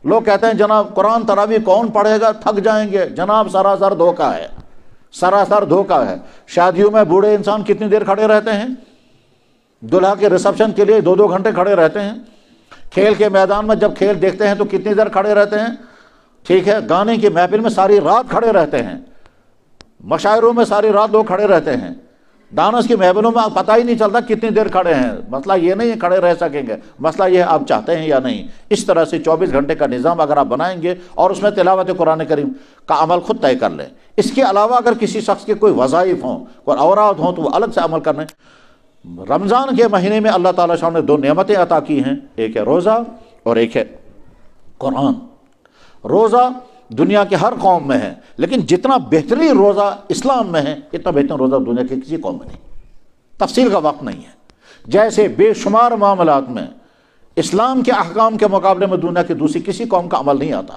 لوگ کہتے ہیں جناب قرآن تراویح کون پڑھے گا، تھک جائیں گے. جناب سراسر دھوکہ ہے، سراسر دھوکہ ہے. شادیوں میں بوڑھے انسان کتنی دیر کھڑے رہتے ہیں، دلہا کے ریسپشن کے لیے 2 گھنٹے کھڑے رہتے ہیں. کھیل کے میدان میں جب کھیل دیکھتے ہیں تو کتنی دیر کھڑے رہتے ہیں. ٹھیک ہے، گانے کی محفل میں ساری رات کھڑے رہتے ہیں، مشاعروں میں ساری رات لوگ کھڑے رہتے ہیں. ڈانس کی محفلوں میں پتہ ہی نہیں چلتا کتنی دیر کھڑے ہیں. مسئلہ یہ نہیں ہے کھڑے رہ سکیں گے، مسئلہ یہ ہے آپ چاہتے ہیں یا نہیں. اس طرح سے 24 گھنٹے کا نظام اگر آپ بنائیں گے اور اس میں تلاوت قرآن کریم کا عمل خود طے کر لیں. اس کے علاوہ اگر کسی شخص کے کوئی وظائف ہوں، کوئی اوراد ہوں، تو وہ الگ سے عمل کرنے. رمضان کے مہینے میں اللہ تعالیٰ شاہ نے 2 نعمتیں عطا کی ہیں، ایک ہے روزہ اور ایک ہے قرآن. روزہ دنیا کے ہر قوم میں ہے، لیکن جتنا بہترین روزہ اسلام میں ہے اتنا بہترین روزہ دنیا کے کسی قوم میں نہیں. تفصیل کا وقت نہیں ہے. جیسے بے شمار معاملات میں اسلام کے احکام کے مقابلے میں دنیا کی دوسری کسی قوم کا عمل نہیں آتا.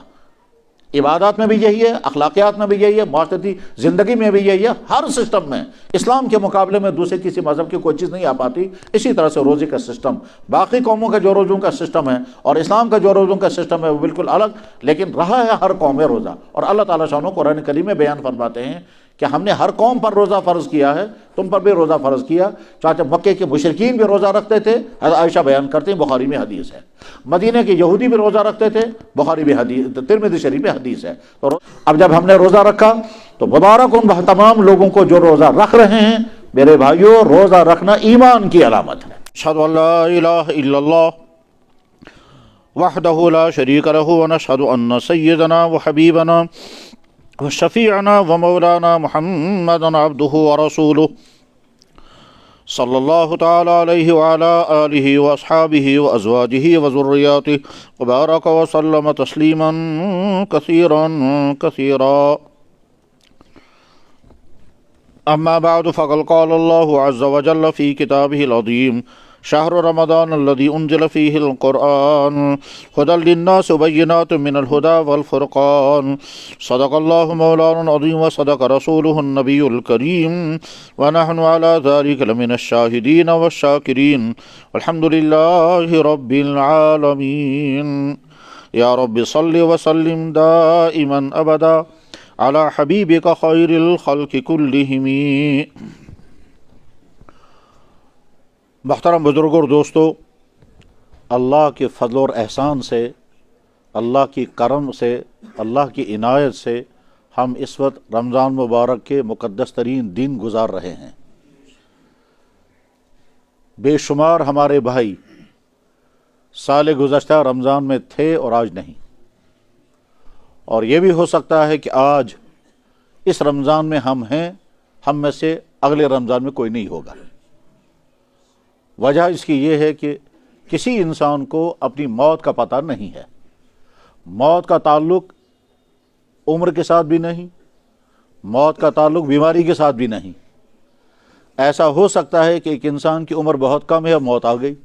عبادات میں بھی یہی ہے، اخلاقیات میں بھی یہی ہے، معاشرتی زندگی میں بھی یہی ہے. ہر سسٹم میں اسلام کے مقابلے میں دوسرے کسی مذہب کی کوئی چیز نہیں آ پاتی. اسی طرح سے روزے کا سسٹم، باقی قوموں کا جو روزوں کا سسٹم ہے اور اسلام کا جو روزوں کا سسٹم ہے وہ بالکل الگ، لیکن رہا ہے ہر قوم میں روزہ. اور اللہ تعالیٰ شاہ قرآن کریم میں بیان فرماتے ہیں کہ ہم نے ہر قوم پر روزہ فرض کیا ہے، تم پر بھی روزہ فرض کیا. چاہے مکے کے مشرکین بھی روزہ رکھتے تھے، حضرت عائشہ بیان کرتے ہیں، بخاری میں حدیث ہے. مدینے کے یہودی بھی روزہ رکھتے تھے، بخاری میں حدیث، ترمذی شریف میں حدیث ہے. تو اب جب ہم نے روزہ رکھا تو مبارک ان تمام لوگوں کو جو روزہ رکھ رہے ہیں. میرے بھائیوں، روزہ رکھنا ایمان کی علامت ہے. اشہد ان لا الہ الا اللہ وحدہ لا شریک لہ ونشہد ان سیدنا وحبیبنا وشفیعنا ومولانا محمدا عبدہ ورسولہ صلی اللہ تعالی علیہ وعلا آلہ واصحابہ وازواجہ وذریاتہ وبارک وسلم تسلیما کثیرا کثیرا. اما بعد فقد قال اللہ عز وجل فی کتابہ العظیم شہر رمضان الذي انزل فيه القرآن هدى للناس وبينات من الهدى والفرقان. صدق الله مولانا العظيم وصدق رسوله النبي الكريم ونحن على ذلك لمن الشاهدين والشاكرين والحمد لله رب العالمين. يا رب صل وسلم دائما أبدا على حبيبك خير الخلق كلهم. محترم بزرگوں اور دوستو، اللہ کے فضل اور احسان سے، اللہ کی کرم سے، اللہ کی عنایت سے ہم اس وقت رمضان مبارک کے مقدس ترین دن گزار رہے ہیں. بے شمار ہمارے بھائی سال گزشتہ رمضان میں تھے اور آج نہیں، اور یہ بھی ہو سکتا ہے کہ آج اس رمضان میں ہم ہیں، ہم میں سے اگلے رمضان میں کوئی نہیں ہوگا. وجہ اس کی یہ ہے کہ کسی انسان کو اپنی موت کا پتہ نہیں ہے. موت کا تعلق عمر کے ساتھ بھی نہیں، موت کا تعلق بیماری کے ساتھ بھی نہیں. ایسا ہو سکتا ہے کہ ایک انسان کی عمر بہت کم ہے اور موت آ گئی،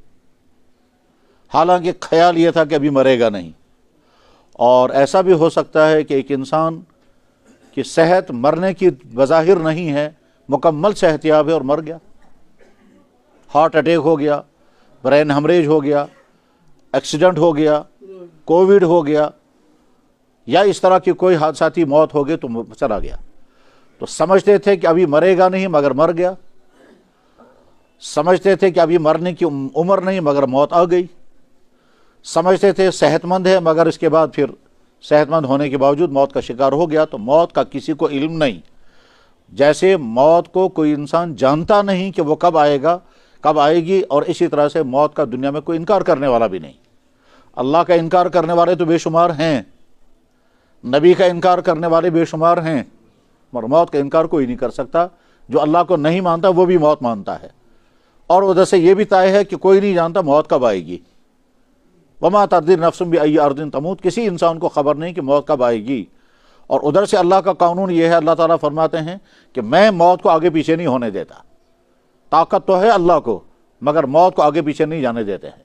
حالانکہ خیال یہ تھا کہ ابھی مرے گا نہیں. اور ایسا بھی ہو سکتا ہے کہ ایک انسان کی صحت مرنے کی بظاہر نہیں ہے، مکمل صحت یاب ہے اور مر گیا. ہارٹ اٹیک ہو گیا، برین ہیمریج ہو گیا، ایکسیڈنٹ ہو گیا، کووڈ ہو گیا، یا اس طرح کی کوئی حادثاتی موت ہو گئی تو چلا گیا. تو سمجھتے تھے کہ ابھی مرے گا نہیں مگر مر گیا، سمجھتے تھے کہ ابھی مرنے کی عمر نہیں مگر موت آ گئی، سمجھتے تھے صحت مند ہے مگر اس کے بعد پھر صحت مند ہونے کے باوجود موت کا شکار ہو گیا. تو موت کا کسی کو علم نہیں. جیسے موت کو کوئی انسان جانتا نہیں کہ وہ کب آئے گا، کب آئے گی، اور اسی طرح سے موت کا دنیا میں کوئی انکار کرنے والا بھی نہیں. اللہ کا انکار کرنے والے تو بے شمار ہیں، نبی کا انکار کرنے والے بے شمار ہیں، مگر موت کا انکار کوئی نہیں کر سکتا. جو اللہ کو نہیں مانتا وہ بھی موت مانتا ہے، اور ادھر سے یہ بھی طے ہے کہ کوئی نہیں جانتا موت کب آئے گی. وما تدری نفس بأی ارض تموت، کسی انسان کو خبر نہیں کہ موت کب آئے گی. اور ادھر سے اللہ کا قانون یہ ہے، اللہ تعالیٰ فرماتے ہیں کہ میں موت کو آگے پیچھے نہیں ہونے دیتا. طاقت تو ہے اللہ کو، مگر موت کو آگے پیچھے نہیں جانے دیتے ہیں.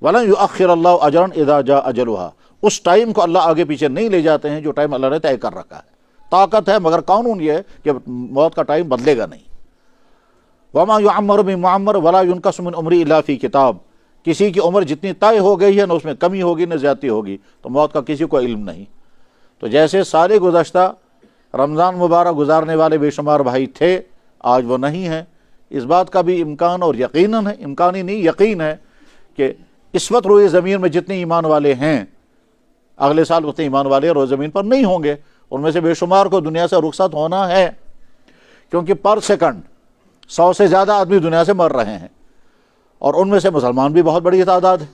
وَلَنْ يُؤَخِّرَ اللَّهُ أَجْرًا إِذَا جَاءَ أَجَلُهَا، اس ٹائم کو اللہ آگے پیچھے نہیں لے جاتے ہیں جو ٹائم اللہ نے طے کر رکھا ہے. طاقت ہے مگر قانون یہ ہے کہ موت کا ٹائم بدلے گا نہیں. وَمَا يُعَمَّرُ مِن مُعَمَّرٍ وَلَا يُنْقَصُ مِنْ عُمْرِهِ إِلَّا فِي كِتَابٍ، کسی کی عمر جتنی طے ہو گئی ہے نہ اس میں کمی ہوگی نہ زیادتی ہوگی، تو موت کا کسی کو علم نہیں۔ تو جیسے سال گزشتہ رمضان مبارک گزارنے والے بے شمار بھائی تھے، آج وہ نہیں ہیں، اس بات کا بھی امکان اور یقیناً ہے، امکانی نہیں یقین ہے کہ اس وقت روئے زمین میں جتنے ایمان والے ہیں اگلے سال اتنے ایمان والے روئے زمین پر نہیں ہوں گے، ان میں سے بے شمار کو دنیا سے رخصت ہونا ہے، کیونکہ پر سیکنڈ 100 سے زیادہ آدمی دنیا سے مر رہے ہیں، اور ان میں سے مسلمان بھی بہت بڑی تعداد ہے۔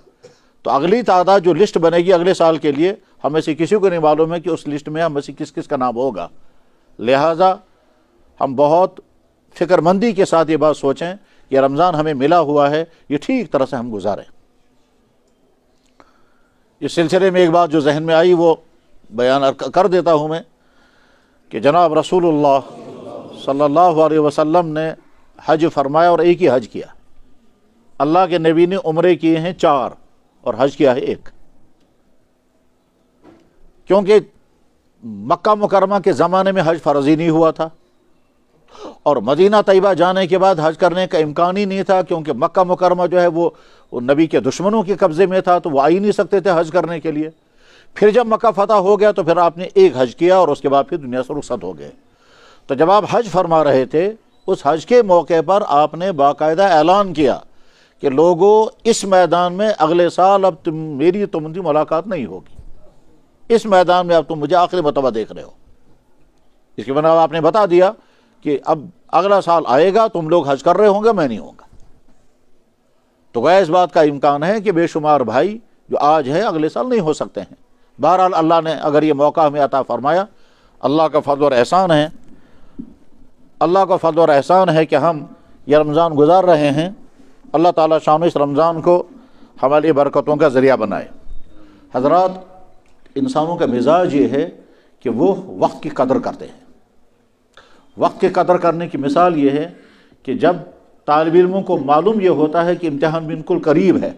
تو اگلی تعداد جو لسٹ بنے گی اگلے سال کے لیے، ہمیں سے کسی کو نہیں معلوم ہے کہ اس لسٹ میں ہمیں سے کس کس کا نام ہوگا، لہٰذا ہم بہت فکر مندی کے ساتھ یہ بات سوچیں کہ رمضان ہمیں ملا ہوا ہے، یہ ٹھیک طرح سے ہم گزاریں۔ اس سلسلے میں ایک بات جو ذہن میں آئی وہ بیان کر دیتا ہوں میں، کہ جناب رسول اللہ صلی اللہ علیہ وسلم نے حج فرمایا اور ایک ہی حج کیا۔ اللہ کے نبی نے عمرے کیے ہیں 4 اور حج کیا ہے 1، کیونکہ مکہ مکرمہ کے زمانے میں حج فرض ہی نہیں ہوا تھا، اور مدینہ طیبہ جانے کے بعد حج کرنے کا امکان ہی نہیں تھا، کیونکہ مکہ مکرمہ جو ہے وہ نبی کے دشمنوں کے قبضے میں تھا، تو وہ آ ہی نہیں سکتے تھے حج کرنے کے لیے۔ پھر جب مکہ فتح ہو گیا تو پھر آپ نے 1 حج کیا اور اس کے بعد پھر دنیا سے رخصت ہو گئے۔ تو جب آپ حج فرما رہے تھے، اس حج کے موقع پر آپ نے باقاعدہ اعلان کیا کہ لوگوں اس میدان میں اگلے سال اب میری تمہاری ملاقات نہیں ہوگی، اس میدان میں اب تم مجھے آخری مرتبہ دیکھ رہے ہو۔ اس کے بنا آپ نے بتا دیا کہ اب اگلا سال آئے گا، تم لوگ حج کر رہے ہوں گے، میں نہیں ہوں گا۔ تو گویا اس بات کا امکان ہے کہ بے شمار بھائی جو آج ہے اگلے سال نہیں ہو سکتے ہیں۔ بہرحال اللہ نے اگر یہ موقع ہمیں عطا فرمایا، اللہ کا فضل اور احسان ہے، اللہ کا فضل اور احسان ہے کہ ہم یہ رمضان گزار رہے ہیں۔ اللہ تعالیٰ شان اس رمضان کو ہماری برکتوں کا ذریعہ بنائے۔ حضرات، انسانوں کا مزاج یہ ہے کہ وہ وقت کی قدر کرتے ہیں۔ وقت کی قدر کرنے کی مثال یہ ہے کہ جب طالب علموں کو معلوم یہ ہوتا ہے کہ امتحان بالکل قریب ہے،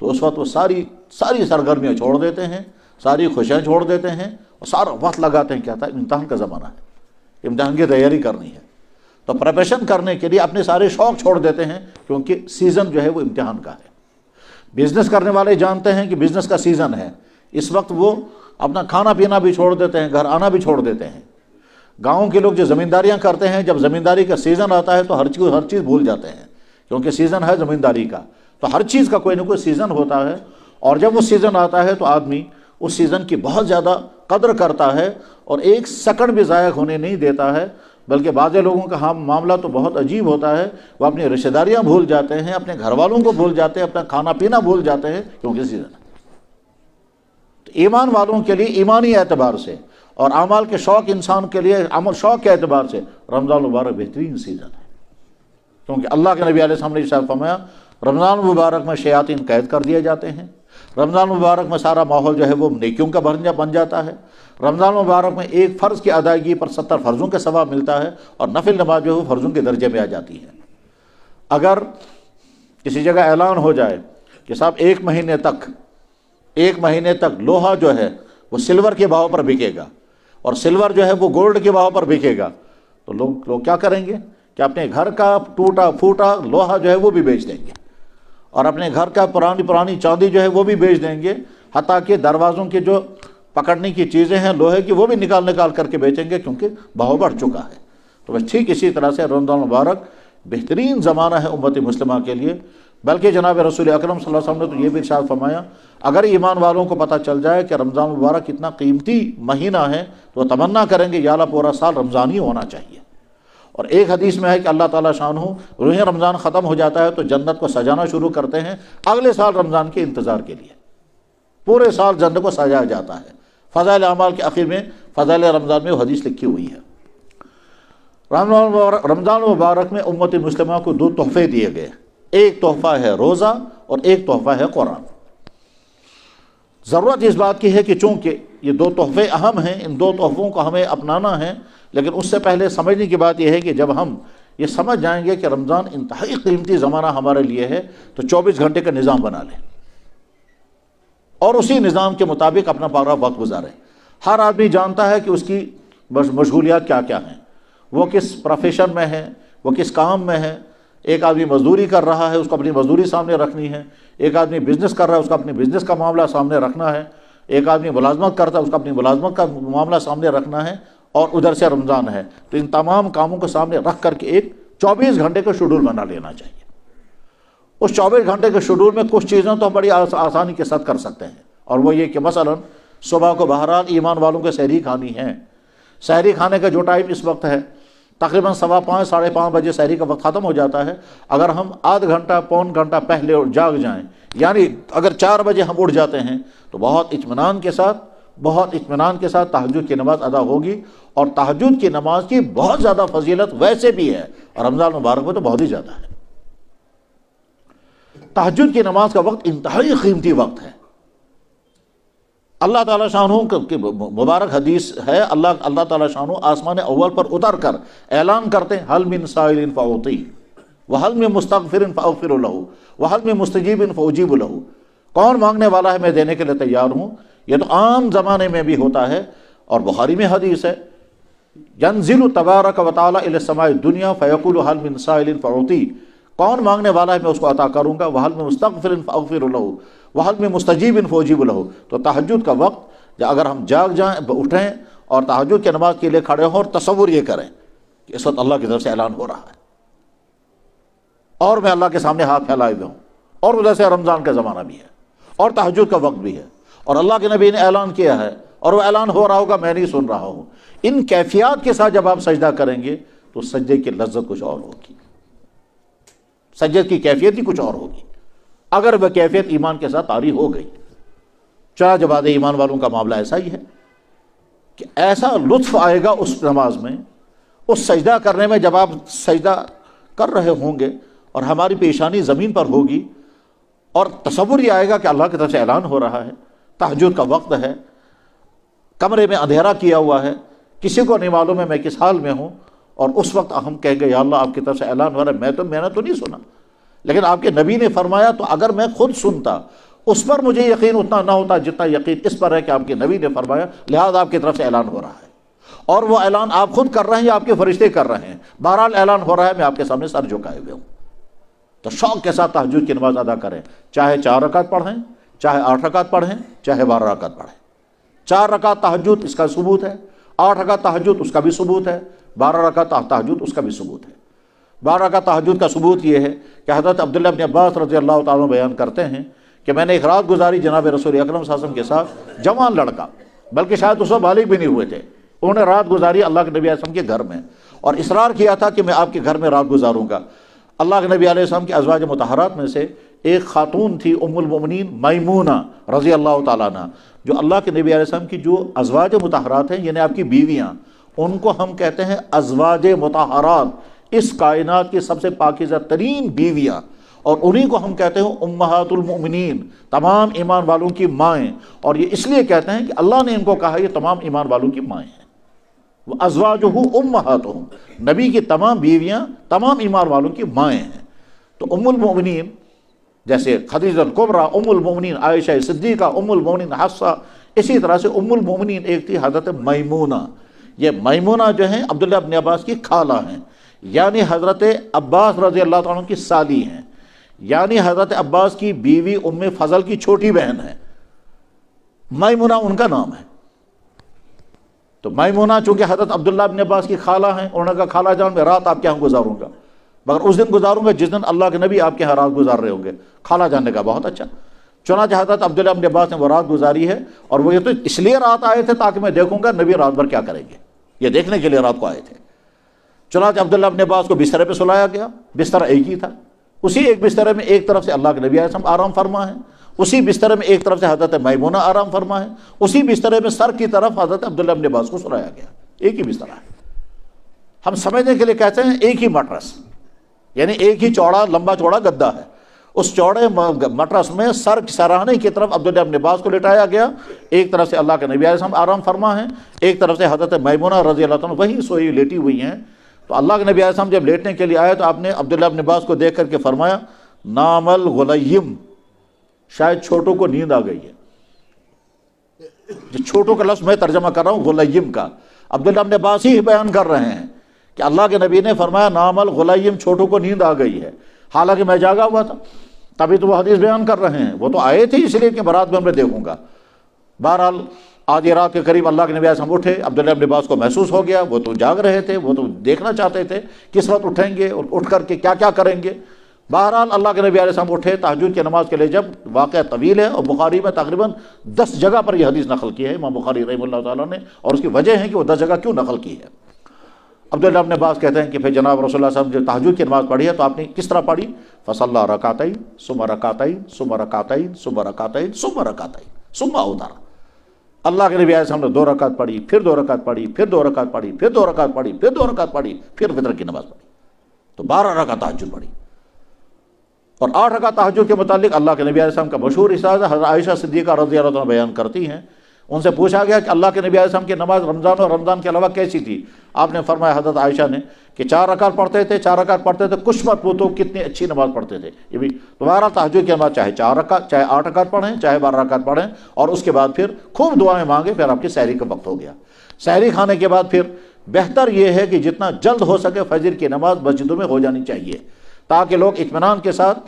تو اس وقت وہ ساری سرگرمیاں چھوڑ دیتے ہیں، ساری خوشیاں چھوڑ دیتے ہیں اور سارا وقت لگاتے ہیں۔ کہتا ہے امتحان کا زمانہ ہے، امتحان کی تیاری کرنی ہے، تو پریپریشن کرنے کے لیے اپنے سارے شوق چھوڑ دیتے ہیں، کیونکہ سیزن جو ہے وہ امتحان کا ہے۔ بزنس کرنے والے جانتے ہیں کہ بزنس کا سیزن ہے، اس وقت وہ اپنا کھانا پینا بھی چھوڑ دیتے ہیں، گھر آنا بھی چھوڑ دیتے ہیں۔ گاؤں کے لوگ جو زمینداریاں کرتے ہیں، جب زمینداری کا سیزن آتا ہے تو ہر چیز بھول جاتے ہیں، کیونکہ سیزن ہے زمینداری کا، تو ہر چیز کا کوئی نہ کوئی سیزن ہوتا ہے، اور جب وہ سیزن آتا ہے تو آدمی اس سیزن کی بہت زیادہ قدر کرتا ہے اور ایک سیکنڈ بھی ضائع ہونے نہیں دیتا ہے۔ بلکہ بعض لوگوں کا معاملہ تو بہت عجیب ہوتا ہے، وہ اپنی رشتہ داریاں بھول جاتے ہیں، اپنے گھر والوں کو بھول جاتے ہیں، اپنا کھانا پینا بھول جاتے ہیں، کیونکہ سیزن ہے۔ تو ایمان والوں کے لیے ایمانی اعتبار سے اور اعمال کے شوق انسان کے لیے عمل شوق کے اعتبار سے رمضان مبارک بہترین سیزن ہے، کیونکہ اللہ کے نبی علیہ السلام نے ارشاد فرمایا رمضان مبارک میں شیاطین قید کر دیے جاتے ہیں، رمضان مبارک میں سارا ماحول جو ہے وہ نیکیوں کا بن جاتا ہے، رمضان مبارک میں ایک فرض کی ادائیگی پر 70 فرضوں کے ثواب ملتا ہے، اور نفل نماز جو ہے فرضوں کے درجے میں آ جاتی ہے۔ اگر کسی جگہ اعلان ہو جائے کہ صاحب ایک مہینے تک لوہا جو ہے وہ سلور کے بھاؤ پر بکے گا اور سلور جو ہے وہ گولڈ کے بھاؤ پر بکے گا، تو لوگ کیا کریں گے کہ اپنے گھر کا ٹوٹا پھوٹا لوہا جو ہے وہ بھی بیچ دیں گے، اور اپنے گھر کا پرانی چاندی جو ہے وہ بھی بیچ دیں گے، حتیٰ کہ دروازوں کے جو پکڑنے کی چیزیں ہیں لوہے کی وہ بھی نکال کر کے بیچیں گے، کیونکہ بہاؤ بڑھ چکا ہے۔ تو بس ٹھیک اسی طرح سے رمضان مبارک بہترین زمانہ ہے امت مسلمہ کے لیے، بلکہ جناب رسول اکرم صلی اللہ علیہ وسلم نے تو یہ بھی ارشاد فرمایا اگر ایمان والوں کو پتہ چل جائے کہ رمضان مبارک اتنا قیمتی مہینہ ہے تو وہ تمنا کریں گے یا اللہ پورا سال رمضان ہی ہونا چاہیے۔ اور ایک حدیث میں ہے کہ اللہ تعالیٰ شانہ روح رمضان ختم ہو جاتا ہے تو جنت کو سجانا شروع کرتے ہیں اگلے سال رمضان کے انتظار کے لیے، پورے سال جنت کو سجایا جاتا ہے۔ فضائل اعمال کے آخر میں فضائل رمضان میں وہ حدیث لکھی ہوئی ہے۔ رمضان مبارک میں امت مسلمہ کو 2 تحفے دیے گئے، ایک تحفہ ہے روزہ اور ایک تحفہ ہے قرآن۔ ضرورت اس بات کی ہے کہ چونکہ یہ 2 تحفے اہم ہیں، ان 2 تحفوں کو ہمیں اپنانا ہے، لیکن اس سے پہلے سمجھنے کی بات یہ ہے کہ جب ہم یہ سمجھ جائیں گے کہ رمضان انتہائی قیمتی زمانہ ہمارے لیے ہے تو 24 گھنٹے کا نظام بنا لیں اور اسی نظام کے مطابق اپنا پورا وقت گزاریں۔ ہر آدمی جانتا ہے کہ اس کی مشغولیات کیا کیا ہیں، وہ کس پروفیشن میں ہے، وہ کس کام میں ہے، ایک آدمی مزدوری کر رہا ہے، اس کو اپنی مزدوری سامنے رکھنی ہے، ایک آدمی بزنس کر رہا ہے، اس کو اپنی بزنس کا معاملہ سامنے رکھنا ہے، ایک آدمی ملازمت کرتا ہے، اس کو اپنی ملازمت کا معاملہ سامنے رکھنا ہے، اور ادھر سے رمضان ہے، تو ان تمام کاموں کو سامنے رکھ کر کے ایک 24 گھنٹے کا شیڈول بنا لینا چاہیے۔ اس 24 گھنٹے کے شیڈول میں کچھ چیزیں تو بڑی آسانی کے ساتھ کر سکتے ہیں، اور وہ یہ کہ مثلا صبح کو بہرحال ایمان والوں کو سحری کھانی ہے۔ سحری کھانے کا جو ٹائم اس وقت ہے تقریباً 5:15 ساڑھے 5 بجے سحری کا وقت ختم ہو جاتا ہے۔ اگر ہم آدھ گھنٹہ پون گھنٹہ پہلے جاگ جائیں، یعنی اگر 4 بجے ہم اٹھ جاتے ہیں تو بہت اطمینان کے ساتھ تہجد کی نماز ادا ہوگی، اور تہجد کی نماز کی بہت زیادہ فضیلت ویسے بھی ہے، اور رمضان مبارک میں تو بہت ہی زیادہ ہے۔ تہجد کی نماز کا وقت انتہائی قیمتی وقت ہے۔ اللہ تعالیٰ شانہ کی مبارک حدیث ہے، اللہ تعالیٰ شانہ آسمان اول پر اتر کر اعلان کرتے ہیں، حل من سائل فاعطی وحل من مستغفر فاغفر له وحل من مستجیب فاجیب له۔ کون مانگنے والا ہے میں دینے کے لیے تیار ہوں۔ یہ تو عام زمانے میں بھی ہوتا ہے، اور بخاری میں حدیث ہے، ینزل تبارک و تعالی الی السماء الدنیا فیقول حل من سائل فاعطی۔ کون مانگنے والا ہے میں اس کو عطا کروں گا، وحل من مستغفر فاغفر له وحل من مستجیب فاجیب له۔ تو تہجد کا وقت اگر ہم جاگ جائیں، اٹھیں اور تہجد کی نماز کے لیے کھڑے ہوں، اور تصور یہ کریں کہ اس وقت اللہ کی طرف سے اعلان ہو رہا ہے اور میں اللہ کے سامنے ہاتھ پھیلائے ہوئے ہوں، اور ادھر سے رمضان کا زمانہ بھی ہے اور تہجد کا وقت بھی ہے، اور اللہ کے نبی نے اعلان کیا ہے، اور وہ اعلان ہو رہا ہوگا میں نہیں سن رہا ہوں۔ ان کیفیات کے ساتھ جب آپ سجدہ کریں گے تو سجدے کی لذت کچھ اور ہوگی، سجدے کی کیفیت ہی کچھ اور ہوگی، اگر وہ کیفیت ایمان کے ساتھ طاری ہو گئی۔ چنانچہ بعد ایمان والوں کا معاملہ ایسا ہی ہے کہ ایسا لطف آئے گا اس نماز میں، اس سجدہ کرنے میں، جب آپ سجدہ کر رہے ہوں گے اور ہماری پیشانی زمین پر ہوگی، اور تصور یہ آئے گا کہ اللہ کی طرف سے اعلان ہو رہا ہے، تہجد کا وقت ہے، کمرے میں اندھیرا کیا ہوا ہے، کسی کو نہیں معلوم ہے میں کس حال میں ہوں، اور اس وقت ہم کہیں گے یا اللہ آپ کی طرف سے اعلان ہو رہا ہے، میں نے تو نہیں سنا، لیکن آپ کے نبی نے فرمایا، تو اگر میں خود سنتا اس پر مجھے یقین اتنا نہ ہوتا جتنا یقین اس پر ہے کہ آپ کے نبی نے فرمایا، لہذا آپ کی طرف سے اعلان ہو رہا ہے، اور وہ اعلان آپ خود کر رہے ہیں یا آپ کے فرشتے کر رہے ہیں، بہرحال اعلان ہو رہا ہے، میں آپ کے سامنے سر جھکائے ہوئے ہوں۔ تو شوق کے ساتھ تہجد کی نماز ادا کریں، چاہے 4 رکعت پڑھیں، چاہے 8 رکعت پڑھیں، چاہے 12 رکعت پڑھیں۔ 4 رکعت تہجد اس کا ثبوت ہے، 8 رکعت تہجد اس کا بھی ثبوت ہے، 12 رکعت تہجد اس کا بھی ثبوت ہے۔ 12 رکعت تہجد کا ثبوت یہ ہے کہ حضرت عبداللہ بن عباس رضی اللہ تعالیٰ بیان کرتے ہیں کہ میں نے ایک رات گزاری جناب رسول اکرم صلی اللہ علیہ وسلم کے ساتھ، جوان لڑکا، بلکہ شاید اس وقت بالغ بھی نہیں ہوئے تھے، انہوں نے رات گزاری اللہ کے نبی علیہ السلام کے گھر میں، اور اصرار کیا تھا کہ میں آپ کے گھر میں رات گزاروں گا۔ اللہ کے نبی علیہ السلام کی ازواج مطہرات میں سے ایک خاتون تھی ام المؤمنین میمونہ رضی اللہ تعالیٰ عنہ، جو اللہ کے نبی علیہ السلام کی جو ازواج مطہرات ہیں، یعنی آپ کی بیویاں، ان کو ہم کہتے ہیں ازواج مطہرات، اس کائنات کی سب سے پاکیزہ ترین بیویاں، اور انہی کو ہم کہتے ہیں امہات المؤمنین، تمام ایمان والوں کی مائیں، اور یہ اس لیے کہتے ہیں کہ اللہ نے ان کو کہا یہ تمام ایمان والوں کی مائیں ہیں، وہ ازواجہ امہاتہم، نبی کی تمام بیویاں تمام ایمان والوں کی مائیں ہیں۔ تو ام المؤمنین جیسے خدیجہ الکبریٰ، ام المؤمنین عائشہ صدیقہ، ام المؤمنین حفصہ، اسی طرح سے ام المؤمنین ایک تھی حضرت میمونہ۔ یہ میمونہ جو ہیں عبداللہ بن عباس کی خالہ ہیں، یعنی حضرت عباس رضی اللہ تعالیٰ عنہ کی سالی ہیں، یعنی حضرت عباس کی بیوی ام فضل کی چھوٹی بہن ہے، میمونہ ان کا نام ہے۔ تو میمونہ چونکہ حضرت عبداللہ بن عباس کی خالہ ہیں، انہوں نے کہا خالہ جان میں رات آپ کے یہاں گزاروں گا، مگر اس دن گزاروں گا جس دن اللہ کے نبی آپ کے یہاں رات گزار رہے ہوں گے۔ خالہ جان نے کہا بہت اچھا۔ چنانچہ حضرت عبداللہ بن عباس نے وہ رات گزاری ہے، اور وہ یہ تو اس لیے رات آئے تھے تاکہ میں دیکھوں گا نبی رات بھر کیا کریں گے، یہ دیکھنے کے لیے رات کو آئے تھے۔ چنانچہ عبداللہ بن عباس کو بسترے پہ سلایا گیا، بستر ایک ہی تھا، اسی ایک بسترے میں ایک طرف سے اللہ کے نبی علیہ السلام آرام فرما ہے، اسی بسترے میں ایک طرف سے حضرت میمونہ آرام فرما ہے، اسی بسترے میں سر کی طرف حضرت عبداللہ بن عباس کو سلایا گیا، ایک ہی بستر ہے۔ ہم سمجھنے کے لیے کہتے ہیں ایک ہی مٹرس، یعنی ایک ہی چوڑا لمبا چوڑا گدا ہے، اس چوڑے مٹرس میں سر سراہنے کی طرف عبداللہ بن عباس کو لٹایا گیا، ایک طرف سے اللہ کے نبی علیہ السلام آرام فرما ہے، ایک طرف سے حضرت میمونہ رضی اللہ عنہ وہیں سوئی لیٹی ہوئی ہیں۔ تو اللہ کے نبی علیہ السلام جب لیٹنے کے لیے آئے تو آپ نے عبداللہ بن عباس کو دیکھ کر کے فرمایا نام الغلیم، شاید چھوٹوں کو نیند آ گئی ہے۔ جو چھوٹوں کا لفظ میں ترجمہ کر رہا ہوں غلیم کا، عبداللہ بن عباس ہی بیان کر رہے ہیں کہ اللہ کے نبی نے فرمایا نام الغلیم، چھوٹوں کو نیند آ گئی ہے، حالانکہ میں جاگا ہوا تھا، تبھی تو وہ حدیث بیان کر رہے ہیں، وہ تو آئے تھے اس لیے کہ برات میں دیکھوں گا۔ بہرحال آدھی رات کے قریب اللہ کے نبی ہم اٹھے، عبداللہ ابن عباس کو محسوس ہو گیا، وہ تو جاگ رہے تھے، وہ تو دیکھنا چاہتے تھے کس وقت اٹھیں گے اور اٹھ کر کے کیا کیا کریں گے۔ بہرحال اللہ کے نبی علیہ السلام اٹھے تہجد کی نماز کے لیے، جب واقعہ طویل ہے اور بخاری میں تقریباً 10 جگہ پر یہ حدیث نقل کی ہے امام بخاری رحمہ اللہ تعالیٰ نے، اور اس کی وجہ ہے کہ وہ 10 جگہ کیوں نقل کی ہے۔ عبداللہ ابن عباس کہتے ہیں کہ پھر جناب رسول اللہ صلی اللہ علیہ وسلم جو تہجد کی نماز پڑھی ہے تو آپ نے کس طرح پڑھی؟ فصلی رکعتین ثم رکعتین ثم رکعتین ثم رکعتین ثم رکعتین ثم اوتر۔ اللہ کے نبی علیہ السلام نے 2 رکعت پڑھی، پھر 2 رکعت پڑھی، پھر 2 رکعت پڑھی، پھر 2 رکعت پڑھی، پھر 2 رکعت پڑھی، پھر فطر کی نماز پڑھی، تو 12 رکعت تہجد پڑھی۔ اور 8 رکعت تہجد کے متعلق اللہ کے نبی علیہ السلام کا مشہور استاذہ حضرت عائشہ صدیقہ رضی اللہ عنہ بیان کرتی ہیں، ان سے پوچھا گیا کہ اللہ کے نبی علیہ السلام کی نماز رمضان اور رمضان کے علاوہ کیسی تھی؟ آپ نے فرمایا حضرت عائشہ نے کہ 4 رکعت پڑھتے تھے، 4 رکعت پڑھتے تھے، کچھ مت پوچھو کتنی اچھی نماز پڑھتے تھے۔ یہ بھی تمہارا تہجد کی نماز چاہے 4 رکعت، چاہے 8 رکعت پڑھیں، چاہے 12 رکعت پڑھیں، اور اس کے بعد پھر خوب دعائیں مانگے، پھر آپ کی سحری کا وقت ہو گیا۔ سحری کھانے کے بعد پھر بہتر یہ ہے کہ جتنا جلد ہو سکے فجر کی نماز مسجدوں میں ہو جانی چاہیے، تاکہ لوگ اطمینان کے ساتھ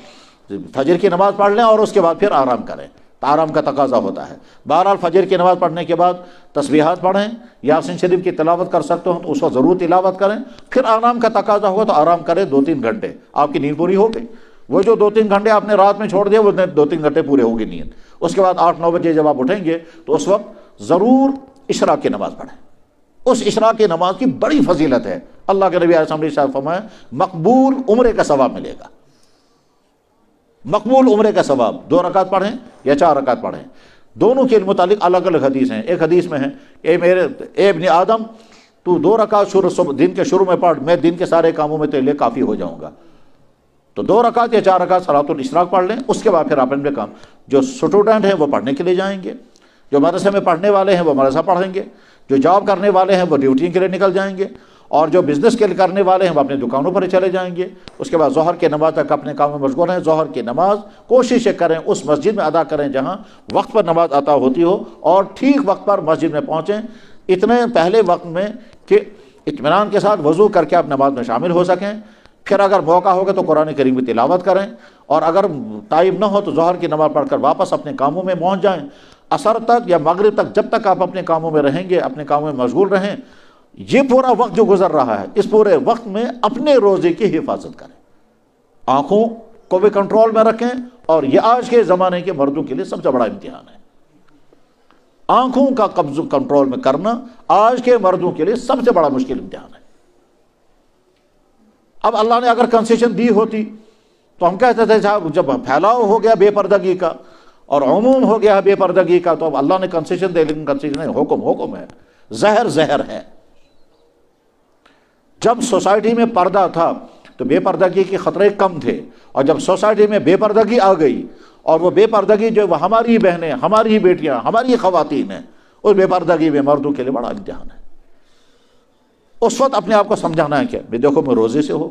فجر کی نماز پڑھ لیں اور اس کے بعد پھر آرام کریں، آرام کا تقاضا ہوتا ہے۔ بہرحال فجر کی نماز پڑھنے کے بعد تسبیحات پڑھیں، یاسین شریف کی تلاوت کر سکتے ہوں تو اس وقت ضرور تلاوت کریں، پھر آرام کا تقاضا ہوگا تو آرام کریں 2-3 گھنٹے، آپ کی نیند پوری ہو گئی۔ وہ جو 2-3 گھنٹے آپ نے رات میں چھوڑ دیا وہ 2-3 گھنٹے پورے ہو گئی نیند۔ اس کے بعد 8-9 بجے جب آپ اٹھیں گے تو اس وقت ضرور اشراق کی نماز پڑھیں۔ اس اشراق کی نماز کی بڑی فضیلت ہے، اللہ کے نبی علیہ السلام نے فرمایا مقبول عمرے کا ثواب ملے گا، مقبول عمرے کا ثواب۔ 2 رکعت پڑھیں یا 4 رکعت پڑھیں، دونوں کے متعلق الگ الگ حدیث ہیں۔ ایک حدیث میں ہے اے ابن آدم تو 2 رکعت دن کے شروع میں پڑھ، میں دن کے سارے کاموں میں تیرے لیے کافی ہو جاؤں گا۔ تو 2 رکعت یا 4 رکعت صلاۃ الاشراق پڑھ لیں، اس کے بعد پھر آپ اپنے کام، جو اسٹوڈنٹ ہیں وہ پڑھنے کے لیے جائیں گے، جو مدرسے میں پڑھنے والے ہیں وہ مدرسہ پڑھیں گے، جو جاب کرنے والے ہیں وہ ڈیوٹی کے لیے نکل جائیں گے، اور جو بزنس کے لیے کرنے والے ہیں وہ اپنے دکانوں پر چلے جائیں گے۔ اس کے بعد ظہر کی نماز تک اپنے کام میں مشغول ہیں۔ ظہر کی نماز کوشش کریں اس مسجد میں ادا کریں جہاں وقت پر نماز عطا ہوتی ہو، اور ٹھیک وقت پر مسجد میں پہنچیں، اتنے پہلے وقت میں کہ اطمینان کے ساتھ وضو کر کے آپ نماز میں شامل ہو سکیں۔ پھر اگر موقع ہوگا تو قرآن کریم کی تلاوت کریں، اور اگر ٹائم نہ ہو تو ظہر کی نماز پڑھ کر واپس اپنے کاموں میں پہنچ جائیں۔ عصر تک یا مغرب تک جب تک آپ اپنے کاموں میں رہیں گے، اپنے کاموں میں مشغول رہیں، یہ پورا وقت جو گزر رہا ہے اس پورے وقت میں اپنے روزے کی حفاظت کریں، آنکھوں کو بھی کنٹرول میں رکھیں، اور یہ آج کے زمانے کے مردوں کے لیے سب سے بڑا امتحان ہے۔ آنکھوں کا قبض کنٹرول میں کرنا آج کے مردوں کے لیے سب سے بڑا مشکل امتحان ہے۔ اب اللہ نے اگر کنسیشن دی ہوتی تو ہم کہتے تھے صاحب جب پھیلاؤ ہو گیا بے پردگی کا اور عموم ہو گیا بے پردگی کا تو اب اللہ نے کنسیشن دے، لیکن کنسیشن نہیں، حکم ہے، زہر ہے۔ جب سوسائٹی میں پردہ تھا تو بے پردگی کے خطرے کم تھے، اور جب سوسائٹی میں بے پردگی آ گئی، اور وہ بے پردگی جو وہ ہماری بہنیں، ہماری بیٹیاں، ہماری خواتین ہیں، اس بے پردگی میں مردوں کے لیے بڑا امتحان ہے۔ اس وقت اپنے آپ کو سمجھانا ہے کہ دیکھو میں روزے سے ہو،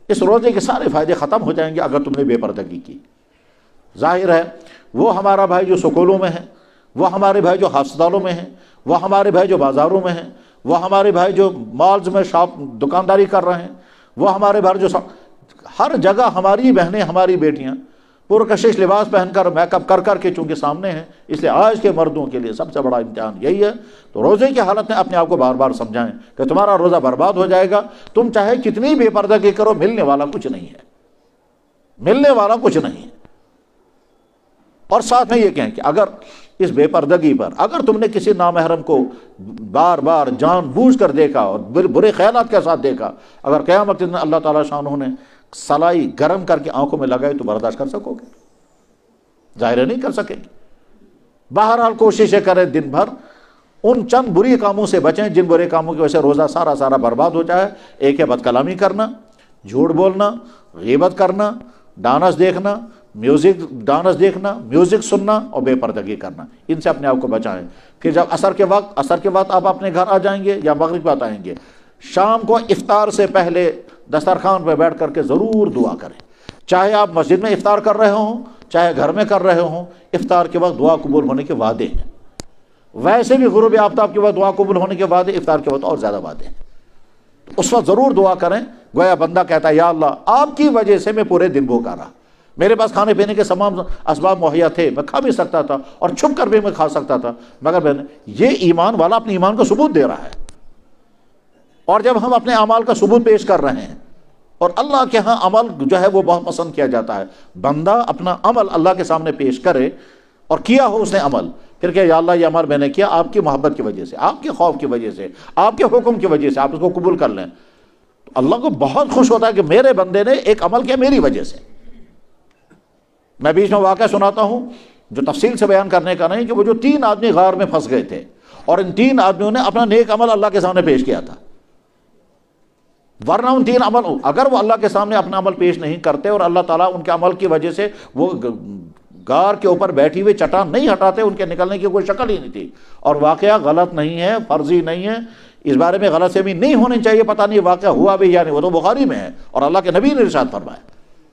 اس روزے کے سارے فائدے ختم ہو جائیں گے اگر تم نے بے پردگی کی۔ ظاہر ہے وہ ہمارا بھائی جو سکولوں میں ہے، وہ ہمارے بھائی جو ہسپتالوں میں ہیں، وہ ہمارے بھائی جو بازاروں میں ہیں، وہ ہمارے بھائی جو مالز میں دکانداری کر رہے ہیں، وہ ہمارے بھائی جو ہر جگہ ہماری بہنیں، ہماری بیٹیاں پرکشش لباس پہن کر میک اپ کر کے چونکہ سامنے ہیں، اس لیے آج کے مردوں کے لیے سب سے بڑا امتحان یہی ہے۔ تو روزے کی حالت میں اپنے آپ کو بار بار سمجھائیں کہ تمہارا روزہ برباد ہو جائے گا، تم چاہے کتنی بے پردگی کرو، ملنے والا کچھ نہیں ہے، ملنے والا کچھ نہیں ہے۔ اور ساتھ میں یہ کہیں کہ اگر اس بے پردگی پر اگر تم نے کسی نامحرم کو بار بار جان بوجھ کر دیکھا اور برے خیالات کے ساتھ دیکھا، اگر قیامت کے دن اللہ تعالیٰ شانہ نے سلائی گرم کر کے آنکھوں میں لگائی تو برداشت کر سکو گے؟ ظاہر نہیں کر سکیں گے۔ بہرحال کوششیں کریں دن بھر ان چند بری کاموں سے بچیں جن برے کاموں کی وجہ سے روزہ سارا برباد ہو جائے۔ ایک ہے بد کلامی کرنا، جھوٹ بولنا، غیبت کرنا، ڈانس دیکھنا، ڈانس دیکھنا، میوزک سننا اور بے پردگی کرنا، ان سے اپنے آپ کو بچائیں۔ پھر جب عصر کے وقت آپ اپنے گھر آ جائیں گے یا مغرب بعد آئیں گے، شام کو افطار سے پہلے دسترخوان پہ بیٹھ کر کے ضرور دعا کریں، چاہے آپ مسجد میں افطار کر رہے ہوں چاہے گھر میں کر رہے ہوں، افطار کے وقت دعا قبول ہونے کے وعدے ہیں۔ ویسے بھی غروب آفتاب کے وقت دعا قبول ہونے کے وعدے، افطار کے وقت اور زیادہ وعدے ہیں۔ اس وقت ضرور دعا کریں. گویا بندہ کہتا ہے یا اللہ آپ کی وجہ سے میں پورے دن بھوکا رہا, میرے پاس کھانے پینے کے تمام اسباب مہیا تھے, میں کھا بھی سکتا تھا اور چھپ کر بھی میں کھا سکتا تھا, مگر یہ ایمان والا اپنے ایمان کا ثبوت دے رہا ہے. اور جب ہم اپنے اعمال کا ثبوت پیش کر رہے ہیں, اور اللہ کے ہاں عمل جو ہے وہ بہت پسند کیا جاتا ہے, بندہ اپنا عمل اللہ کے سامنے پیش کرے اور کیا ہو اس نے عمل, پھر کہ یا اللہ یہ عمل میں نے کیا آپ کی محبت کی وجہ سے, آپ کے خوف کی وجہ سے, آپ کے حکم کی وجہ سے, آپ اس کو قبول کر لیں, تو اللہ کو بہت خوش ہوتا ہے کہ میرے بندے نے ایک عمل کیا میری وجہ سے. میں بیچ میں واقعہ سناتا ہوں جو تفصیل سے بیان کرنے کا نہیں, کہ وہ جو 3 آدمی غار میں پھنس گئے تھے اور ان 3 آدمیوں نے اپنا نیک عمل اللہ کے سامنے پیش کیا تھا, ورنہ ان 3 عمل اگر وہ اللہ کے سامنے اپنا عمل پیش نہیں کرتے اور اللہ تعالیٰ ان کے عمل کی وجہ سے وہ غار کے اوپر بیٹھی ہوئی چٹان نہیں ہٹاتے, ان کے نکلنے کی کوئی شکل ہی نہیں تھی. اور واقعہ غلط نہیں ہے, فرضی نہیں ہے, اس بارے میں غلط فہمی نہیں ہونی چاہیے, پتہ نہیں واقعہ ہوا بھی یا نہیں, وہ تو بخاری میں ہے اور اللہ کے نبی نے ارشاد فرمایا,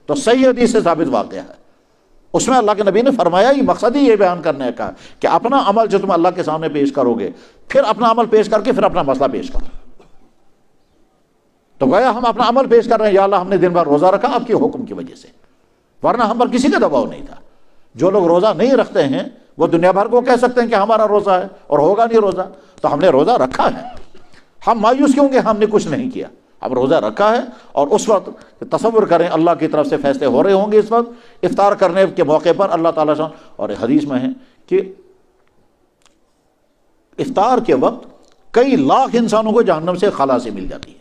تو صحیح حدیث سے ثابت واقعہ ہے. اس میں اللہ کے نبی نے فرمایا, یہ مقصد ہی یہ بیان کرنے کا کہ اپنا عمل جو تم اللہ کے سامنے پیش کرو گے, پھر اپنا عمل پیش کر کے پھر اپنا مسئلہ پیش کرو. تو گویا ہم اپنا عمل پیش کر رہے ہیں, یا اللہ ہم نے دن بھر روزہ رکھا آپ کے حکم کی وجہ سے, ورنہ ہم پر کسی کا دباؤ نہیں تھا. جو لوگ روزہ نہیں رکھتے ہیں وہ دنیا بھر کو کہہ سکتے ہیں کہ ہمارا روزہ ہے اور ہوگا نہیں روزہ, تو ہم نے روزہ رکھا ہے, ہم مایوس کیوں کہ ہم نے کچھ نہیں کیا, ہم روزہ رکھا ہے. اور اس وقت تصور کریں اللہ کی طرف سے فیصلے ہو رہے ہوں گے, اس وقت افطار کرنے کے موقع پر اللہ تعالیٰ سے, اور حدیث میں ہے کہ افطار کے وقت کئی لاکھ انسانوں کو جہنم سے خلاصی مل جاتی ہے.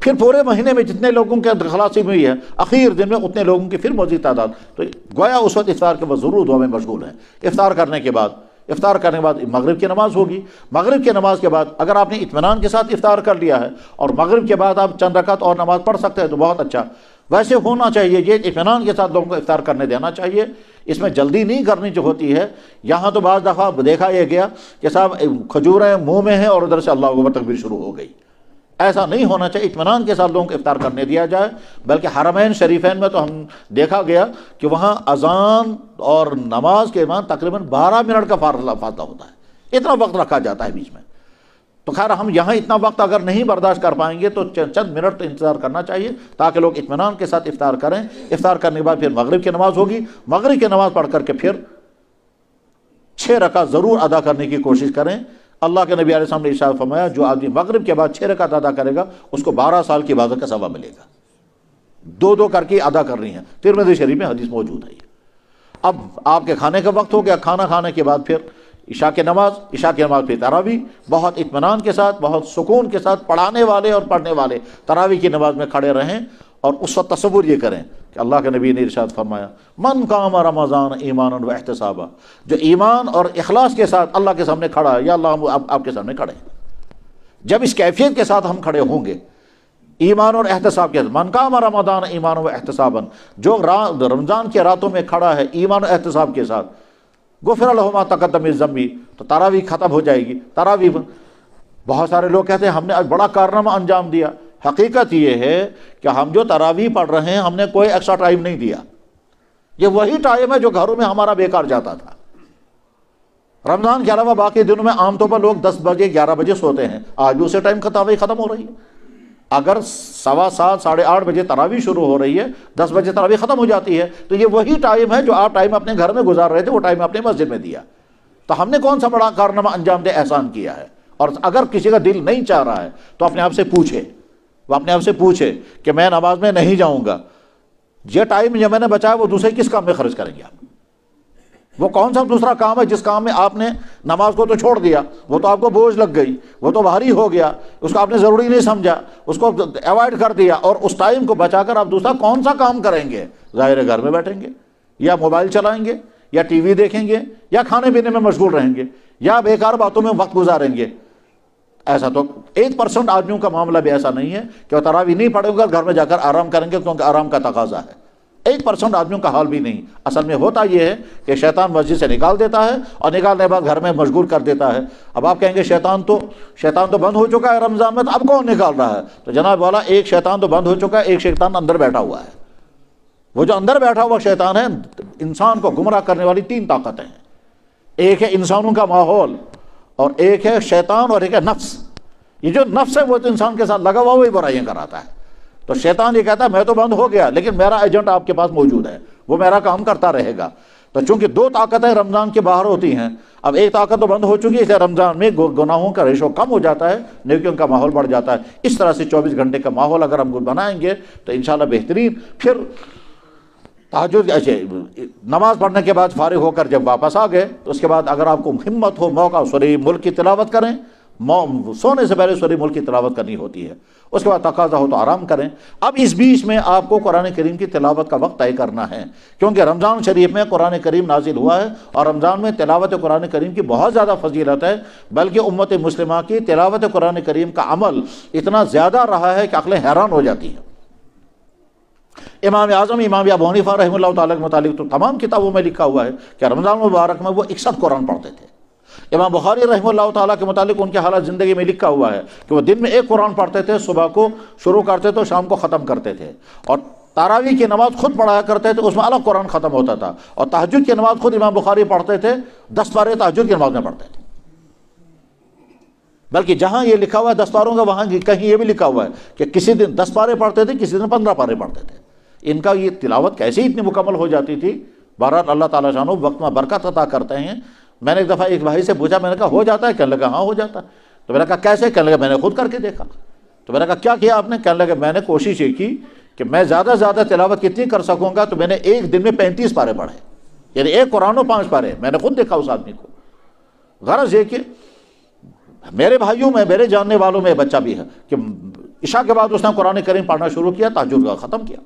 پھر پورے مہینے میں جتنے لوگوں کے خلاصی ہوئی ہے, اخیر دن میں اتنے لوگوں کی پھر مزید تعداد. تو گویا اس وقت افطار کے بعد ضرور دعا میں مشغول ہیں. افطار کرنے کے بعد مغرب کی نماز ہوگی. مغرب کی نماز کے بعد اگر آپ نے اطمینان کے ساتھ افطار کر لیا ہے اور مغرب کے بعد آپ چند رکعت اور نماز پڑھ سکتے ہیں تو بہت اچھا. ویسے ہونا چاہیے, یہ اطمینان کے ساتھ لوگوں کو افطار کرنے دینا چاہیے, اس میں جلدی نہیں کرنی جو ہوتی ہے. یہاں تو بعض دفعہ دیکھا یہ گیا کہ صاحب کھجوریں منہ میں ہیں اور ادھر سے اللہ اکبر تکبیر شروع ہو گئی. ایسا نہیں ہونا چاہیے, اطمینان کے ساتھ لوگوں کو افطار کرنے دیا جائے. بلکہ حرمین شریفین میں تو ہم دیکھا گیا کہ وہاں اذان اور نماز کے بعد تقریباً 12 منٹ کا فاصلہ ہوتا ہے, اتنا وقت رکھا جاتا ہے بیچ میں. تو خیر ہم یہاں اتنا وقت اگر نہیں برداشت کر پائیں گے تو چند منٹ تو انتظار کرنا چاہیے تاکہ لوگ اطمینان کے ساتھ افطار کریں. افطار کرنے کے بعد پھر مغرب کی نماز ہوگی, مغرب کی نماز پڑھ کر کے پھر 6 رکعت ضرور ادا کرنے کی کوشش کریں. اللہ کے نبی علیہ السلام نے ارشاد فرمایا جو آدمی مغرب کے بعد 6 رکعت ادا کرے گا اس کو 12 سال کی عبادت کا ثواب ملے گا. 2 کر کے ادا کرنی ہے. ترمذی شریف میں حدیث موجود ہے. اب آپ کے کھانے کا وقت ہو گیا, کھانا کھانے کے بعد پھر عشاء کی نماز پھر تراویح, بہت اطمینان کے ساتھ بہت سکون کے ساتھ پڑھانے والے اور پڑھنے والے تراویح کی نماز میں کھڑے رہیں. اور اس وقت تصور یہ کریں کہ اللہ کے نبی نے ارشاد فرمایا من قام رمضان ایمانا و احتسابا, جو ایمان اور اخلاص کے ساتھ اللہ کے سامنے کھڑا ہے, یا اللہ ہم آپ کے سامنے کھڑے ہیں. جب اس کیفیت کے ساتھ ہم کھڑے ہوں گے ایمان اور احتساب کے ساتھ, من قام رمضان ایمانا و احتسابا, جو رمضان کی راتوں میں کھڑا ہے ایمان اور احتساب کے ساتھ, غفر لہ ما تقدم من ذنبہ, تو تراویح ختم ہو جائے گی. تراویح بہت سارے لوگ کہتے ہیں ہم نے آج بڑا کارنامہ انجام دیا. حقیقت یہ ہے کہ ہم جو تراویح پڑھ رہے ہیں ہم نے کوئی ایکسٹرا ٹائم نہیں دیا. یہ وہی ٹائم ہے جو گھروں میں ہمارا بیکار جاتا تھا. رمضان کے علاوہ باقی دنوں میں عام طور پر لوگ 10 بجے 11 بجے سوتے ہیں, آج بھی اسی ٹائم تراویح ختم ہو رہی ہے. اگر 7:15 8:30 بجے تراویح شروع ہو رہی ہے, 10 بجے تراویح ختم ہو جاتی ہے, تو یہ وہی ٹائم ہے جو آپ ٹائم اپنے گھر میں گزار رہے تھے, وہ ٹائم اپنے مسجد میں دیا. تو ہم نے کون سا بڑا کارنامہ انجام دے احسان کیا ہے. اور اگر کسی کا دل نہیں چاہ رہا ہے تو اپنے آپ سے پوچھے, وہ اپنے آپ سے پوچھے کہ میں نماز میں نہیں جاؤں گا, یہ ٹائم جو میں نے بچایا وہ دوسرے کس کام میں خرچ کریں گے آپ؟ وہ کون سا دوسرا کام ہے جس کام میں آپ نے نماز کو تو چھوڑ دیا, وہ تو آپ کو بوجھ لگ گئی, وہ تو بھاری ہو گیا, اس کو آپ نے ضروری نہیں سمجھا, اس کو ایوائڈ کر دیا, اور اس ٹائم کو بچا کر آپ دوسرا کون سا کام کریں گے؟ ظاہر ہے گھر میں بیٹھیں گے, یا موبائل چلائیں گے, یا ٹی وی دیکھیں گے, یا کھانے پینے میں مشغول رہیں گے, یا بیکار باتوں میں وقت گزاریں گے. ایسا تو 1% آدمیوں کا معاملہ بھی ایسا نہیں ہے کہ وہ تراویح نہیں پڑھیں گے, گھر میں جا کر آرام کریں گے کیونکہ آرام کا تقاضا ہے. 1% آدمیوں کا حال بھی نہیں. اصل میں ہوتا یہ ہے کہ شیطان مسجد سے نکال دیتا ہے, اور نکالنے کے بعد گھر میں مشغول کر دیتا ہے. اب آپ کہیں گے شیطان تو بند ہو چکا ہے رمضان میں, تو اب کون نکال رہا ہے؟ تو جناب والا, ایک شیطان تو بند ہو چکا ہے, ایک شیطان اندر بیٹھا ہوا ہے. وہ جو اندر بیٹھا ہوا شیطان ہے, انسان کو گمراہ کرنے والی 3 طاقتیں ہیں. ایک ہے انسانوں کا ماحول, اور ایک ہے شیطان, اور ایک ہے نفس. یہ جو نفس ہے وہ تو انسان کے ساتھ لگا ہوا وہی برائیاں کراتا ہے. تو شیطان یہ کہتا ہے میں تو بند ہو گیا لیکن میرا ایجنٹ آپ کے پاس موجود ہے, وہ میرا کام کرتا رہے گا. تو چونکہ دو طاقتیں رمضان کے باہر ہوتی ہیں, اب ایک طاقت تو بند ہو چکی ہے, اس لیے رمضان میں گناہوں کا ریشو کم ہو جاتا ہے, نیکیوں کا ماحول بڑھ جاتا ہے. اس طرح سے 24 گھنٹے کا ماحول اگر ہم بنائیں گے تو انشاءاللہ بہترین. پھر تہجد نماز پڑھنے کے بعد فارغ ہو کر جب واپس آ گئے تو اس کے بعد اگر آپ کو ہمت ہو, موقع, سورہ ملک کی تلاوت کریں. سونے سے پہلے سورہ ملک کی تلاوت کرنی ہوتی ہے, اس کے بعد تقاضا ہو تو آرام کریں. اب اس بیچ میں آپ کو قرآن کریم کی تلاوت کا وقت طے کرنا ہے, کیونکہ رمضان شریف میں قرآن کریم نازل ہوا ہے اور رمضان میں تلاوت قرآن کریم کی بہت زیادہ فضیلت ہے. بلکہ امت مسلمہ کی تلاوت قرآن کریم کا عمل اتنا زیادہ رہا ہے کہ عقلیں حیران ہو جاتی ہیں. امام اعظم امام ابو حنیفہ رحمہ اللہ تعالیٰ کے متعلق تو تمام کتابوں میں لکھا ہوا ہے کہ رمضان مبارک میں وہ 61 قرآن پڑھتے تھے. امام بخاری رحمہ اللہ تعالیٰ کے متعلق ان کے حالات زندگی میں لکھا ہوا ہے کہ وہ دن میں 1 قرآن پڑھتے تھے, صبح کو شروع کرتے تھے, شام کو ختم کرتے تھے. اور تراویح کی نماز خود پڑھایا کرتے تھے, اس میں الگ قرآن ختم ہوتا تھا. اور تہجد کی نماز خود امام بخاری پڑھتے تھے, 10 پارے تہجد کی نماز میں پڑھتے تھے. بلکہ جہاں یہ لکھا ہوا ہے 10 پاروں کا, وہاں کہیں یہ بھی لکھا ہوا ہے کہ کسی دن 10 پارے پڑھتے تھے, کسی دن 15 پارے پڑھتے تھے. ان کا یہ تلاوت کیسے اتنی مکمل ہو جاتی تھی. بہرحال اللہ تعالیٰ شانو وقت میں برکت عطا کرتے ہیں. میں نے ایک دفعہ ایک بھائی سے پوچھا, میں نے کہا ہو جاتا ہے؟ کہنے لگا ہاں ہو جاتا ہے. تو میں نے کہا کیسے؟ کہنے لگا میں نے خود کر کے دیکھا. تو میں نے کہا کیا کیا آپ نے؟ کہنے لگا میں نے کوشش یہ کی کہ میں زیادہ سے زیادہ تلاوت کتنی کر سکوں گا, تو میں نے ایک دن میں 35 پارے پڑھے, یعنی 1 قرآن و 5 پارے. میں نے خود دیکھا اس آدمی کو. غرض یہ کہ میرے بھائیوں میں, میرے جاننے والوں میں بچہ بھی ہے کہ عشاء کے بعد اس نے قرآن کریم پڑھنا شروع کیا, تہجد کا ختم کیا.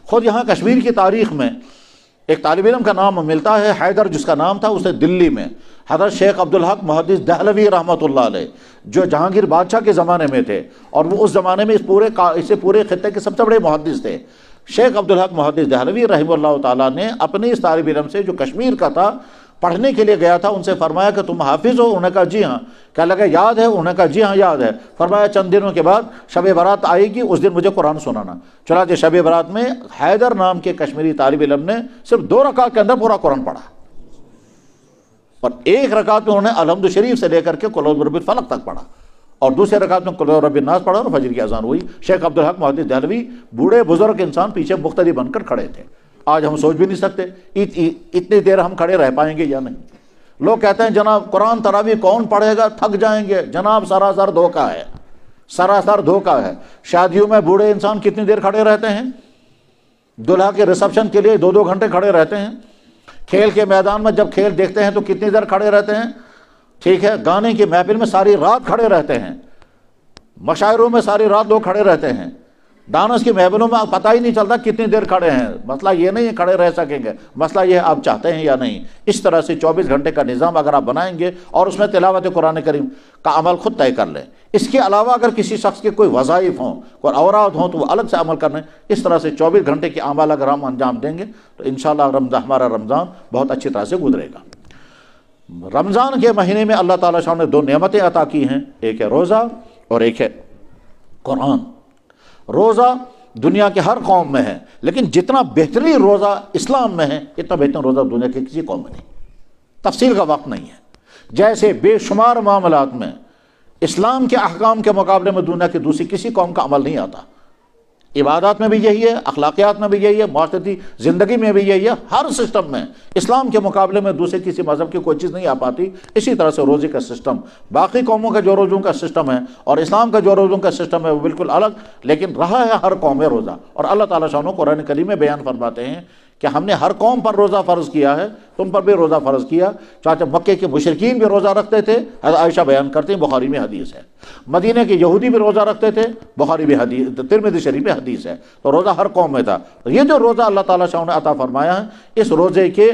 خود یہاں کشمیر کی تاریخ میں ایک طالب علم کا نام ملتا ہے حیدر, جس کا نام تھا, اس نے دلی میں حضرت شیخ عبدالحق محدث دہلوی رحمۃ اللہ علیہ, جو جہانگیر بادشاہ کے زمانے میں تھے اور وہ اس زمانے میں اس پورے خطے کے سب سے بڑے محدث تھے. شیخ عبدالحق محدث دہلوی رحمہ اللہ تعالیٰ نے اپنے اس طالب علم سے جو کشمیر کا تھا, پڑھنے کے لیے گیا تھا, ان سے فرمایا کہ تم حافظ ہو؟ انہوں نے کہا جی ہاں. کہنے لگا یاد ہے؟ انہوں نے کہا جی ہاں یاد ہے. فرمایا چند دنوں کے بعد شب برات آئے گی, اس دن مجھے قرآن سنانا. چنانچہ شب برات میں حیدر نام کے کشمیری طالب علم نے صرف 2 رکعت کے اندر پورا قرآن پڑھا, اور 1 رکعت میں انہوں نے الحمد شریف سے لے کر کے قل اعوذ برب الفلق تک پڑھا, اور دوسرے رکعت میں قل اعوذ برب الناس پڑھا, اور فجر کی اذان ہوئی. شیخ عبدالحق محدث دہلوی بوڑھے بزرگ انسان پیچھے مقتدی بن کر کھڑے تھے. آج ہم سوچ بھی نہیں سکتے اتنی دیر ہم کھڑے رہ پائیں گے یا نہیں. لوگ کہتے ہیں جناب قرآن تراویح کون پڑھے گا, تھک جائیں گے. جناب سراسر دھوکہ ہے, سراسر دھوکہ ہے. شادیوں میں بوڑھے انسان کتنی دیر کھڑے رہتے ہیں, دلہا کے ریسپشن کے لیے 2-2 گھنٹے کھڑے رہتے ہیں. کھیل کے میدان میں جب کھیل دیکھتے ہیں تو کتنی دیر کھڑے رہتے ہیں. ٹھیک ہے, گانے کی محفل میں ساری رات کھڑے رہتے ہیں, مشاعروں میں ساری رات لوگ کھڑے رہتے ہیں, ڈانس کی محفلوں میں پتہ ہی نہیں چلتا کتنی دیر کھڑے ہیں. مسئلہ یہ نہیں ہے کھڑے رہ سکیں گے, مسئلہ یہ ہے آپ چاہتے ہیں یا نہیں. اس طرح سے 24 گھنٹے کا نظام اگر آپ بنائیں گے اور اس میں تلاوت قرآن کریم کا عمل خود طے کر لیں. اس کے علاوہ اگر کسی شخص کے کوئی وظائف ہوں, کوئی اوراد ہوں, تو وہ الگ سے عمل کرنے. اس طرح سے 24 گھنٹے کے اعمال اگر ہم انجام دیں گے تو انشاءاللہ ہمارا رمضان بہت اچھی طرح سے گزرے گا. رمضان کے مہینے میں اللہ تعالیٰ شاہ نے 2 نعمتیں عطا کی ہیں, ایک ہے روزہ اور ایک ہے قرآن. روزہ دنیا کے ہر قوم میں ہے, لیکن جتنا بہترین روزہ اسلام میں ہے اتنا بہترین روزہ دنیا کی کسی قوم میں نہیں. تفصیل کا وقت نہیں ہے. جیسے بے شمار معاملات میں اسلام کے احکام کے مقابلے میں دنیا کی دوسری کسی قوم کا عمل نہیں آتا. عبادات میں بھی یہی ہے, اخلاقیات میں بھی یہی ہے, معاشرتی زندگی میں بھی یہی ہے. ہر سسٹم میں اسلام کے مقابلے میں دوسرے کسی مذہب کی کوئی چیز نہیں آ پاتی. اسی طرح سے روزے کا سسٹم, باقی قوموں کا جو روزوں کا سسٹم ہے اور اسلام کا جو روزوں کا سسٹم ہے وہ بالکل الگ, لیکن رہا ہے ہر قوم میں روزہ. اور اللہ تعالیٰ شاہ قرآن کریم میں بیان فرماتے ہیں کہ ہم نے ہر قوم پر روزہ فرض کیا ہے, تم پر بھی روزہ فرض کیا. چاہتے مکے کے مشرکین بھی روزہ رکھتے تھے, حضرت عائشہ بیان کرتے ہیں, بخاری میں حدیث ہے. مدینہ کے یہودی بھی روزہ رکھتے تھے, بخاری بھی حدیث, ترمذی شریف میں حدیث ہے. تو روزہ ہر قوم میں تھا. یہ جو روزہ اللہ تعالیٰ شاہ نے عطا فرمایا ہے, اس روزے کے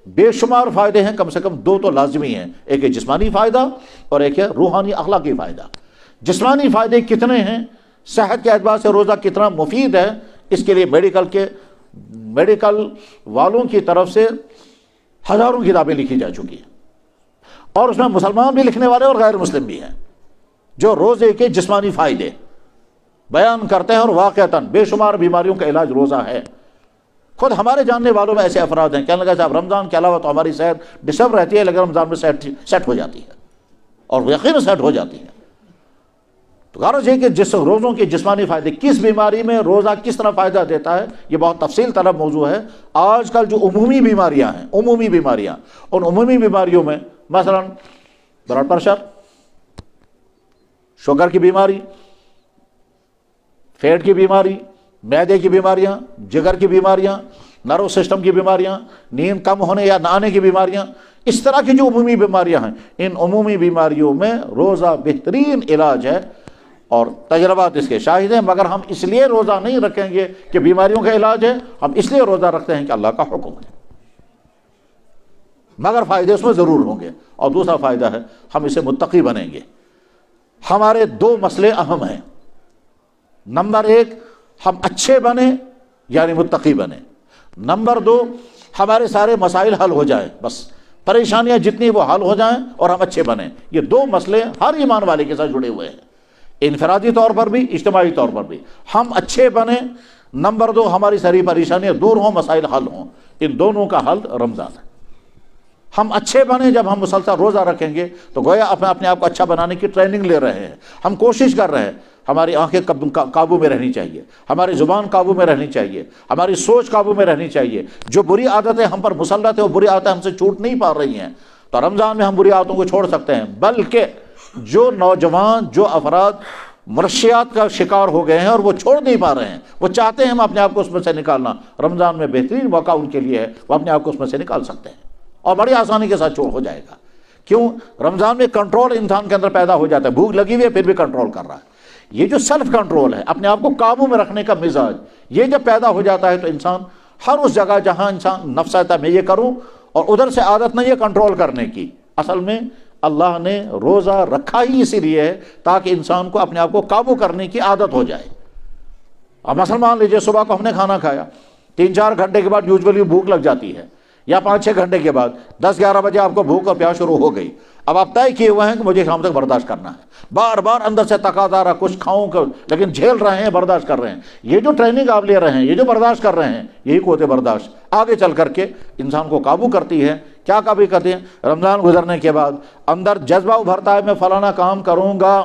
بے شمار فائدے ہیں, کم سے کم 2 تو لازمی ہیں. ایک ہے جسمانی فائدہ اور ایک ہے روحانی اخلاقی فائدہ. جسمانی فائدے کتنے ہیں, صحت کے اعتبار سے روزہ کتنا مفید ہے, اس کے لیے میڈیکل والوں کی طرف سے ہزاروں کتابیں لکھی جا چکی ہیں, اور اس میں مسلمان بھی لکھنے والے اور غیر مسلم بھی ہیں, جو روزے کے جسمانی فائدے بیان کرتے ہیں. اور واقعتاً بے شمار بیماریوں کا علاج روزہ ہے. خود ہمارے جاننے والوں میں ایسے افراد ہیں, کہنے لگا صاحب رمضان کے علاوہ تو ہماری صحت ڈسٹرب رہتی ہے, لیکن رمضان میں سیٹ ہو جاتی ہے, اور وہ یقیناً سیٹ ہو جاتی ہے. تو غرض یہ کہ جس روزوں کے جسمانی فائدے، کس بیماری میں روزہ کس طرح فائدہ دیتا ہے، یہ بہت تفصیل طلب موضوع ہے۔ آج کل جو عمومی بیماریاں ہیں، عمومی بیماریاں، ان عمومی بیماریوں میں مثلا بلڈ پریشر، شوگر کی بیماری، پیٹ کی بیماری، معدے کی بیماریاں، جگر کی بیماریاں، نرو سسٹم کی بیماریاں، نیند کم ہونے یا نہ آنے کی بیماریاں، اس طرح کی جو عمومی بیماریاں ہیں، ان عمومی بیماریوں میں روزہ بہترین علاج ہے، اور تجربات اس کے شاہد ہیں۔ مگر ہم اس لیے روزہ نہیں رکھیں گے کہ بیماریوں کا علاج ہے، ہم اس لیے روزہ رکھتے ہیں کہ اللہ کا حکم ہے، مگر فائدے اس میں ضرور ہوں گے۔ اور دوسرا فائدہ ہے ہم اسے متقی بنیں گے۔ ہمارے دو مسئلے اہم ہیں، نمبر ایک ہم اچھے بنیں یعنی متقی بنیں، نمبر دو ہمارے سارے مسائل حل ہو جائیں، بس پریشانیاں جتنی وہ حل ہو جائیں اور ہم اچھے بنیں۔ یہ دو مسئلے ہر ایمان والے کے ساتھ جڑے ہوئے ہیں، انفرادی طور پر بھی اجتماعی طور پر بھی۔ ہم اچھے بنیں، نمبر دو ہماری ساری پریشانیاں دور ہوں، مسائل حل ہوں۔ ان دونوں کا حل رمضان ہے۔ ہم اچھے بنیں جب ہم مسلسل روزہ رکھیں گے تو گویا اپنے آپ کو اچھا بنانے کی ٹریننگ لے رہے ہیں، ہم کوشش کر رہے ہیں۔ ہماری آنکھیں قابو میں رہنی چاہیے، ہماری زبان قابو میں رہنی چاہیے، ہماری سوچ قابو میں رہنی چاہیے۔ جو بری عادتیں ہم پر مسلط ہیں وہ بری عادتیں ہم سے چھوٹ نہیں پا رہی ہیں، تو رمضان میں ہم بری عادتوں کو چھوڑ سکتے ہیں۔ بلکہ جو نوجوان، جو افراد منشیات کا شکار ہو گئے ہیں اور وہ چھوڑ نہیں پا رہے ہیں، وہ چاہتے ہیں ہم اپنے آپ کو اس میں سے نکالنا، رمضان میں بہترین موقع ان کے لیے ہے، وہ اپنے آپ کو اس میں سے نکال سکتے ہیں اور بڑی آسانی کے ساتھ چھوڑ ہو جائے گا۔ کیوں؟ رمضان میں کنٹرول انسان کے اندر پیدا ہو جاتا ہے، بھوک لگی ہوئی ہے پھر بھی کنٹرول کر رہا ہے۔ یہ جو سیلف کنٹرول ہے، اپنے آپ کو قابو میں رکھنے کا مزاج، یہ جب پیدا ہو جاتا ہے تو انسان ہر اس جگہ جہاں انسان نفس آتا ہے میں یہ کروں، اور ادھر سے عادت نہیں ہے کنٹرول کرنے کی۔ اصل میں اللہ نے روزہ رکھا ہی اسی لیے ہے تاکہ انسان کو اپنے آپ کو قابو کرنے کی عادت ہو جائے۔ اب مثلا مان لیجیے صبح کو ہم نے کھانا کھایا، 3-4 گھنٹے کے بعد یوزولی بھوک لگ جاتی ہے، یا 5-6 گھنٹے کے بعد 10-11 بجے آپ کو بھوک اور پیاس شروع ہو گئی۔ اب آپ طے کیے ہوئے ہیں کہ مجھے شام تک برداشت کرنا ہے، بار بار اندر سے تقاضا رہا کچھ کھاؤں لیکن جھیل رہے ہیں، برداشت کر رہے ہیں۔ یہ جو ٹریننگ آپ لے رہے ہیں، یہ جو برداشت کر رہے ہیں، یہی قوت برداشت آگے چل کر کے انسان کو قابو کرتی ہے۔ کیا قابو کرتی ہے؟ رمضان گزرنے کے بعد اندر جذبہ ابھرتا ہے میں فلانا کام کروں گا،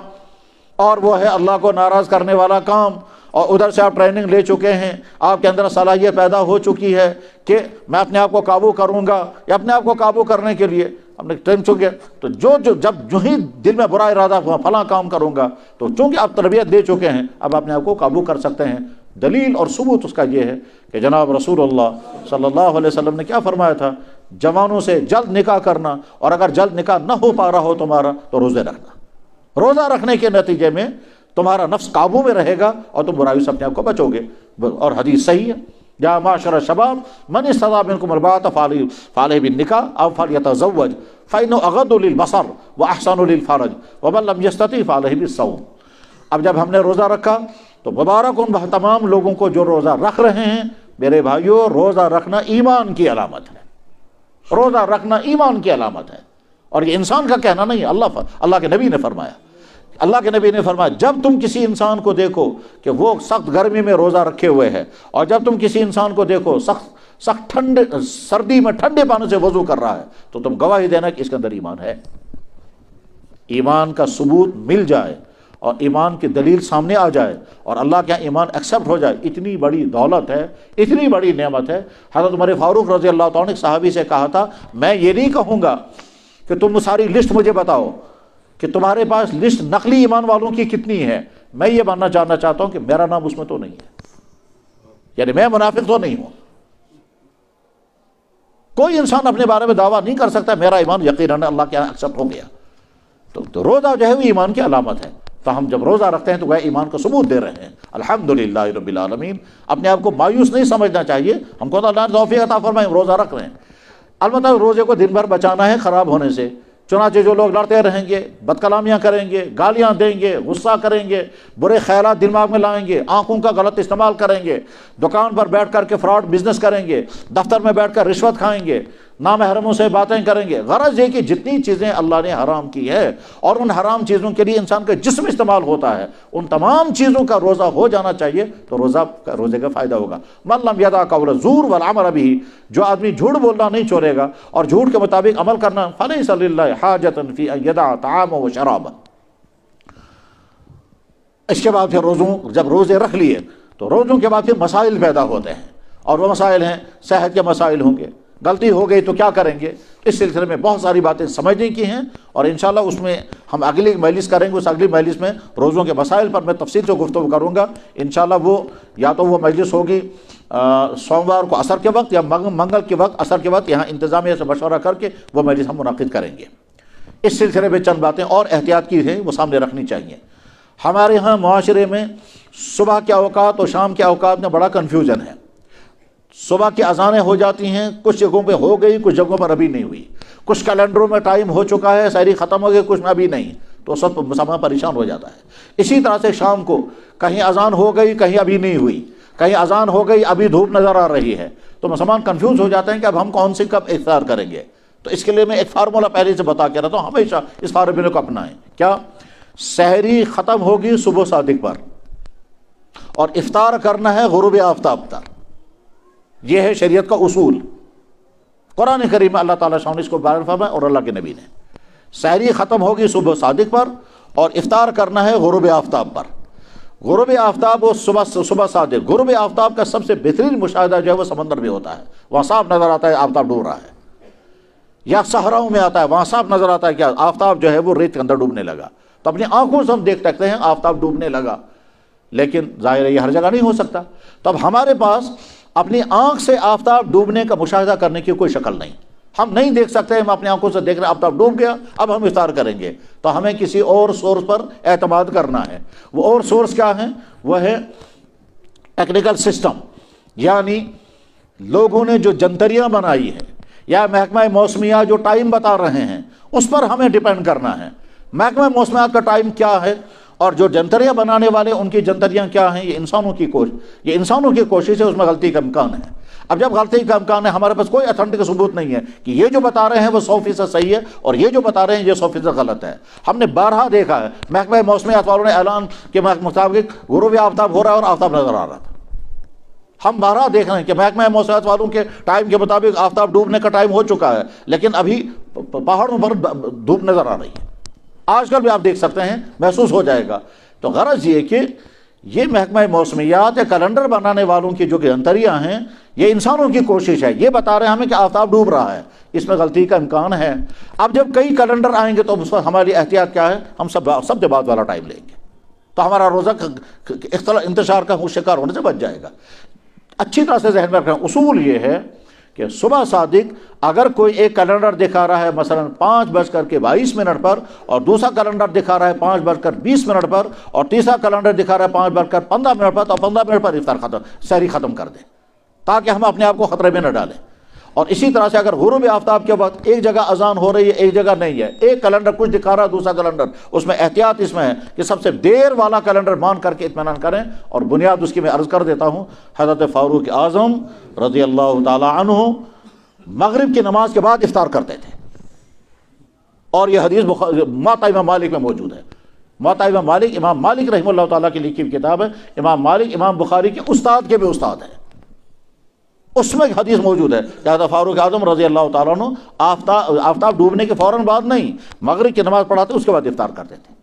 اور وہ ہے اللہ کو ناراض کرنے والا کام، اور ادھر سے آپ ٹریننگ لے چکے ہیں، آپ کے اندر صلاحیت پیدا ہو چکی ہے کہ میں اپنے آپ کو قابو کروں گا، یا اپنے آپ کو قابو کرنے کے لیے ہم نے ٹرین چکے تو جب جو ہی دل میں برا ارادہ ہوا فلاں کام کروں گا، تو چونکہ آپ تربیت دے چکے ہیں اب اپنے آپ کو قابو کر سکتے ہیں۔ دلیل اور ثبوت اس کا یہ ہے کہ جناب رسول اللہ صلی اللہ علیہ وسلم نے کیا فرمایا تھا؟ جوانوں سے جلد نکاح کرنا، اور اگر جلد نکاح نہ ہو پا رہا ہو تمہارا تو روزے رکھنا۔ روزہ رکھنے کے نتیجے میں تمہارا نفس قابو میں رہے گا اور تم برائیوں سے اپنے آپ کو بچو گے۔ اور حدیث صحیح ہے، یا معاشر الشباب من استطاع منکم الباءۃ فعلیہ بالنکاح او فلیتزوج فإنہ اغض للبصر واحسن للفرج ومن لم یستطع فعلیہ بالصوم۔ اب جب ہم نے روزہ رکھا تو مبارک ان تمام لوگوں کو جو روزہ رکھ رہے ہیں۔ میرے بھائیوں، روزہ رکھنا ایمان کی علامت ہے، روزہ رکھنا ایمان کی علامت ہے، اور یہ انسان کا کہنا نہیں ہے، اللہ کے نبی نے فرمایا۔ اللہ کے نبی نے فرمایا جب تم کسی انسان کو دیکھو کہ وہ سخت گرمی میں روزہ رکھے ہوئے ہے، اور جب تم کسی انسان کو دیکھو سخت سردی میں ٹھنڈے پانی سے وضو کر رہا ہے، تو تم گواہی دینا کہ اس کے اندر ایمان ہے۔ ایمان کا ثبوت مل جائے اور ایمان کی دلیل سامنے آ جائے اور اللہ کے یہاں ایمان ایکسیپٹ ہو جائے، اتنی بڑی دولت ہے، اتنی بڑی نعمت ہے۔ حضرت عمر فاروق رضی اللہ تعالیٰ نے صحابی سے کہا تھا میں یہ نہیں کہوں گا کہ تم ساری لسٹ مجھے بتاؤ کہ تمہارے پاس لسٹ نقلی ایمان والوں کی کتنی ہے، میں یہ جاننا چاہتا ہوں کہ میرا نام اس میں تو نہیں ہے، یعنی میں منافق تو نہیں ہوں۔ کوئی انسان اپنے بارے میں دعویٰ نہیں کر سکتا میرا ایمان یقیناً اللہ کے یہاں ایکسیپٹ ہو گیا۔ تو روزہ جو ہے وہ ایمان کی علامت ہے، تو ہم جب روزہ رکھتے ہیں تو وہ ایمان کا ثبوت دے رہے ہیں۔ الحمدللہ رب العالمین۔ اپنے آپ کو مایوس نہیں سمجھنا چاہیے، ہم کو تو اللہ نے توفیق عطا فرمائے روزہ رکھ رہے ہیں، البتہ روزے کو دن بھر بچانا ہے خراب ہونے سے۔ چنانچہ جو لوگ لڑتے رہیں گے، بد کلامیاں کریں گے، گالیاں دیں گے، غصہ کریں گے، برے خیالات دماغ میں لائیں گے، آنکھوں کا غلط استعمال کریں گے، دکان پر بیٹھ کر کے فراڈ بزنس کریں گے، دفتر میں بیٹھ کر رشوت کھائیں گے، نامحرموں سے باتیں کریں گے۔ غرض یہ کہ جتنی چیزیں اللہ نے حرام کی ہے اور ان حرام چیزوں کے لیے انسان کا جسم استعمال ہوتا ہے، ان تمام چیزوں کا روزہ ہو جانا چاہیے، تو روزے کا فائدہ ہوگا۔ من لم یدع قول الزور والعمل به، جو آدمی جھوٹ بولنا نہیں چھوڑے گا اور جھوٹ کے مطابق عمل کرنا، فلیس للہ حاجۃ فی ان یدع طعامہ و شرابہ۔ اس کے بعد پھر روزوں، جب روزے رکھ لیے تو روزوں کے بعد پھر مسائل پیدا ہوتے ہیں، اور وہ مسائل ہیں صحت کے مسائل ہوں گے، غلطی ہو گئی تو کیا کریں گے۔ اس سلسلے میں بہت ساری باتیں سمجھنے کی ہیں، اور انشاءاللہ اس میں ہم اگلی مجلس کریں گے، اس اگلی مجلس میں روزوں کے مسائل پر میں تفصیل سے گفتگو کروں گا انشاءاللہ۔ وہ یا تو وہ مجلس ہوگی سوموار کو عصر کے وقت، یا منگل کے وقت عصر کے وقت، یہاں انتظامیہ سے مشورہ کر کے وہ مجلس ہم منعقد کریں گے۔ اس سلسلے میں چند باتیں اور احتیاط کی ہیں وہ سامنے رکھنی چاہیے۔ ہمارے ہاں معاشرے میں صبح کے اوقات اور شام کے اوقات میں بڑا کنفیوژن ہے۔ صبح کی اذانیں ہو جاتی ہیں، کچھ جگہوں پہ ہو گئی، کچھ جگہوں پر ابھی نہیں ہوئی، کچھ کیلنڈروں میں ٹائم ہو چکا ہے، سحری ختم ہو گئی، کچھ میں ابھی نہیں، تو سب مسلمان پریشان ہو جاتا ہے۔ اسی طرح سے شام کو کہیں اذان ہو گئی، کہیں ابھی نہیں ہوئی، کہیں اذان ہو گئی ابھی دھوپ نظر آ رہی ہے، تو مسلمان کنفیوز ہو جاتے ہیں کہ اب ہم کون سی کب افطار کریں گے۔ تو اس کے لیے میں ایک فارمولہ پہلے سے بتا کے رہتا ہوں، ہمیشہ اس فارمولے کو اپنائیں۔ کیا؟ سحری ختم ہوگی صبح صادق پر، اور افطار کرنا ہے غروب آفتاب تک۔ یہ ہے شریعت کا اصول۔ قرآن کریم میں اللہ تعالیٰ شان اس کو بیان فرمایا اور اللہ کے نبی نے، سحری ختم ہوگی صبح صادق پر اور افطار کرنا ہے غروب آفتاب پر۔ غروب آفتاب و صبح صادق، غروب آفتاب کا سب سے بہترین مشاہدہ جو ہے وہ سمندر میں ہوتا ہے، وہاں صاف نظر آتا ہے آفتاب ڈوب رہا ہے، یا صحراؤں میں آتا ہے، وہاں صاف نظر آتا ہے کہ آفتاب جو ہے وہ ریت کے اندر ڈوبنے لگا، تو اپنی آنکھوں سے ہم دیکھ سکتے ہیں آفتاب ڈوبنے لگا، لیکن ظاہر ہے یہ ہر جگہ نہیں ہو سکتا۔ تو اب ہمارے پاس اپنی آنکھ سے آفتاب ڈوبنے کا مشاہدہ کرنے کی کوئی شکل نہیں، ہم نہیں دیکھ سکتے، ہم اپنی آنکھوں سے دیکھ رہے ہیں آفتاب ڈوب گیا، اب ہم افطار کریں گے، تو ہمیں کسی اور سورس پر اعتماد کرنا ہے۔ وہ اور سورس کیا ہے؟ وہ ہے ٹیکنیکل سسٹم، یعنی لوگوں نے جو جنتریاں بنائی ہیں یا محکمہ موسمیات جو ٹائم بتا رہے ہیں اس پر ہمیں ڈیپینڈ کرنا ہے۔ محکمہ موسمیات کا ٹائم کیا ہے اور جو جنتریاں بنانے والے ان کی جنتریاں کیا ہیں، یہ انسانوں کی کوشش ہے، اس میں غلطی کا امکان ہے۔ اب جب غلطی کا امکان ہے، ہمارے پاس کوئی اتھینٹک ثبوت نہیں ہے کہ یہ جو بتا رہے ہیں وہ 100% صحیح ہے اور یہ جو بتا رہے ہیں یہ 100% غلط ہے۔ ہم نے بارہا دیکھا ہے، محکمہ موسمیات والوں نے اعلان کے مطابق غروب آفتاب ہو رہا ہے اور آفتاب نظر آ رہا تھا۔ ہم بارہا دیکھ رہے ہیں کہ محکمہ موسمیات والوں کے ٹائم کے مطابق آفتاب ڈوبنے کا ٹائم ہو چکا ہے، لیکن ابھی پہاڑوں پر دھوپ نظر آ رہی ہے۔ آج کل بھی آپ دیکھ سکتے ہیں، محسوس ہو جائے گا۔ تو غرض یہ کہ یہ محکمہ موسمیات یا کیلنڈر بنانے والوں کی جو جنتریاں ہیں، یہ انسانوں کی کوشش ہے، یہ بتا رہے ہیں ہمیں کہ آفتاب ڈوب رہا ہے، اس میں غلطی کا امکان ہے۔ اب جب کئی کیلنڈر آئیں گے تو اس وقت ہماری احتیاط کیا ہے؟ ہم سب سے بعد والا ٹائم لیں گے، تو ہمارا روزہ انتشار کا شکار ہونے سے بچ جائے گا۔ اچھی طرح سے ذہن میں رکھنا، اصول یہ ہے کہ صبح صادق اگر کوئی ایک کیلنڈر دکھا رہا ہے مثلا 5:22 پر، اور دوسرا کیلنڈر دکھا رہا ہے 5:20 پر، اور تیسرا کیلنڈر دکھا رہا ہے 5:15 پر، تو 15 منٹ پر افطار سحری ختم کر دیں تاکہ ہم اپنے آپ کو خطرے میں نہ ڈالیں۔ اور اسی طرح سے اگر غروب آفتاب کے وقت ایک جگہ اذان ہو رہی ہے ایک جگہ نہیں ہے، ایک کیلنڈر کچھ دکھا رہا ہے دوسرا کیلنڈر، اس میں احتیاط اس میں ہے کہ سب سے دیر والا کیلنڈر مان کر کے اطمینان کریں۔ اور بنیاد اس کی میں عرض کر دیتا ہوں، حضرت فاروق اعظم رضی اللہ تعالی عنہ مغرب کی نماز کے بعد افطار کرتے تھے، اور یہ حدیث موطا امام مالک میں موجود ہے۔ موطا امام مالک رحمہ اللہ تعالیٰ کی لکھی ہوئی کتاب ہے، امام مالک امام بخاری کے استاد کے بھی استاد ہیں، اس میں حدیث موجود ہے کہ حضرت فاروق اعظم رضی اللہ تعالیٰ عنہ آفتاب ڈوبنے کے فوراً بعد نہیں، مغرب کی نماز پڑھاتے اس کے بعد افطار کرتے تھے۔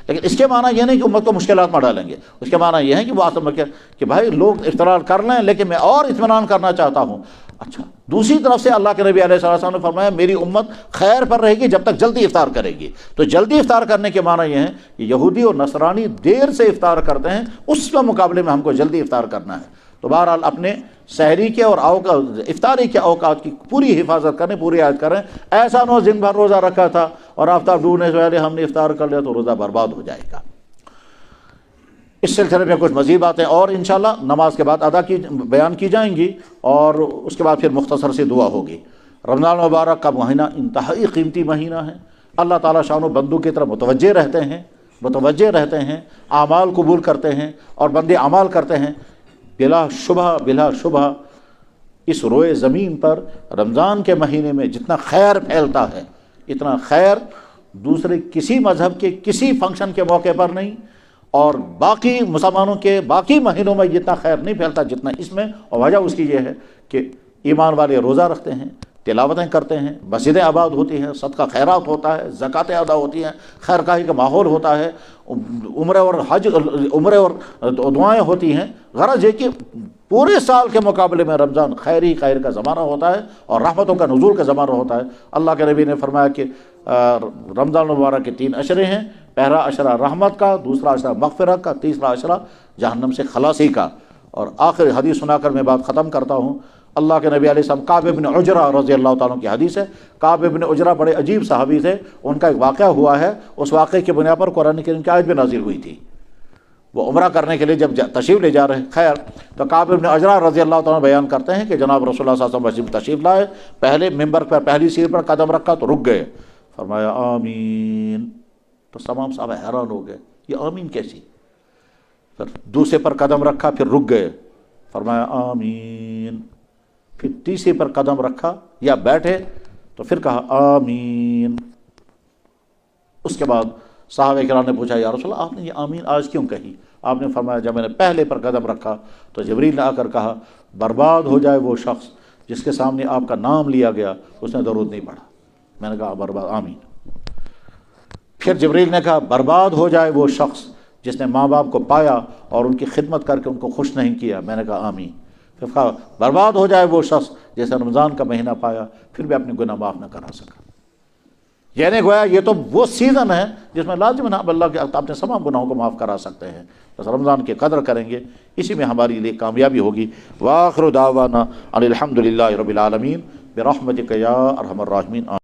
لیکن اس کے معنی یہ نہیں کہ امت کو مشکلات میں ڈالیں گے، اس کے معنی یہ ہے کہ وہ اصل میں کہ بھائی لوگ افطار کر لیں لیکن میں اور اطمینان کرنا چاہتا ہوں۔ اچھا، دوسری طرف سے اللہ کے نبی علیہ السلام نے فرمایا میری امت خیر پر رہے گی جب تک جلدی افطار کرے گی۔ تو جلدی افطار کرنے کے معنی یہ ہے کہ یہودی اور نصرانی دیر سے افطار کرتے ہیں، اس کے مقابلے میں ہم کو جلدی افطار کرنا ہے۔ تو بہرحال اپنے سحری کے اور افطاری کے اوقات کی پوری حفاظت کریں، پوری عادت کریں۔ ایسا نہ ہو دن بھر روزہ رکھا تھا اور آفتاب ڈوبنے سے پہلے ہم نے افطار کر لیا تو روزہ برباد ہو جائے گا۔ اس سلسلے میں کچھ مزید باتیں اور انشاءاللہ نماز کے بعد بیان کی جائیں گی، اور اس کے بعد پھر مختصر سی دعا ہوگی۔ رمضان مبارک کا مہینہ انتہائی قیمتی مہینہ ہے، اللہ تعالیٰ شان و بندوں کی طرف متوجہ رہتے ہیں، اعمال قبول کرتے ہیں اور بندے اعمال کرتے ہیں۔ بلا شبہ اس روئے زمین پر رمضان کے مہینے میں جتنا خیر پھیلتا ہے، اتنا خیر دوسرے کسی مذہب کے کسی فنکشن کے موقع پر نہیں، اور باقی مسلمانوں کے باقی مہینوں میں جتنا خیر نہیں پھیلتا جتنا اس میں۔ اور وجہ اس کی یہ ہے کہ ایمان والے روزہ رکھتے ہیں، تلاوتیں کرتے ہیں، مسجدیں آباد ہوتی ہیں، صدقہ خیرات ہوتا ہے، زکاتیں ادا ہوتی ہیں، خیر خواہی کا ماحول ہوتا ہے، عمرے اور حج، عمرے اور دعائیں ہوتی ہیں۔ غرض یہ کہ پورے سال کے مقابلے میں رمضان خیر ہی خیر کا زمانہ ہوتا ہے اور رحمتوں کا نزول کا زمانہ ہوتا ہے۔ اللہ کے نبی نے فرمایا کہ رمضان المبارک کے 3 عشرے ہیں، پہلا عشرہ رحمت کا، دوسرا عشرہ مغفرت کا، تیسرا عشرہ جہنم سے خلاصی کا۔ اور آخر حدیث سنا کر میں بات ختم کرتا ہوں۔ اللہ کے نبی علیہ السلام، کعب بن عجرہ رضی اللہ تعالیٰ عنہ کی حدیث ہے، کعب بن عجرہ بڑے عجیب صحابی تھے، ان کا ایک واقعہ ہوا ہے، اس واقعے کی بنیاد پر قرآن کریم کی آیت بھی نازل ہوئی تھی۔ وہ عمرہ کرنے کے لیے جب تشریف لے جا رہے خیر تو کعب بن عجرہ رضی اللہ تعالیٰ عنہ بیان کرتے ہیں کہ جناب رسول اللہ صلی اللہ علیہ وسلم مسجد میں تشریف لائے، پہلے ممبر پر پہلی سیڑھی پر قدم رکھا تو رک گئے، فرمایا آمین، تو تمام صحابہ حیران ہو گئے، یہ آمین کیسی؟ پھر دوسرے پر قدم رکھا، پھر رک گئے، فرمایا آمین، پھر تیسرے پر قدم رکھا یا بیٹھے تو پھر کہا آمین۔ اس کے بعد صحابہ کرام نے پوچھا یا رسول اللہ آپ نے یہ آمین آج کیوں کہی؟ آپ نے فرمایا جب میں نے پہلے پر قدم رکھا تو جبریل نے آ کر کہا برباد ہو جائے وہ شخص جس کے سامنے آپ کا نام لیا گیا، اس نے درود نہیں پڑھا۔ میں نے کہا برباد، آمین۔ پھر جبریل نے کہا برباد ہو جائے وہ شخص جس نے ماں باپ کو پایا اور ان کی خدمت کر کے ان کو خوش نہیں کیا، میں نے کہا آمین۔ پھر کہا برباد ہو جائے وہ شخص جس نے رمضان کا مہینہ پایا پھر بھی اپنے گناہ معاف نہ کرا سکا۔ یعنی گویا یہ تو وہ سیزن ہے جس میں لازم اب اللہ کے اپنے تمام گناہوں کو معاف کرا سکتے ہیں، بس رمضان کی قدر کریں گے، اسی میں ہماری لیے کامیابی ہوگی۔ وآخر دعوانا ان الحمد للہ رب العالمین برحمتک یا ارحم الراحمین۔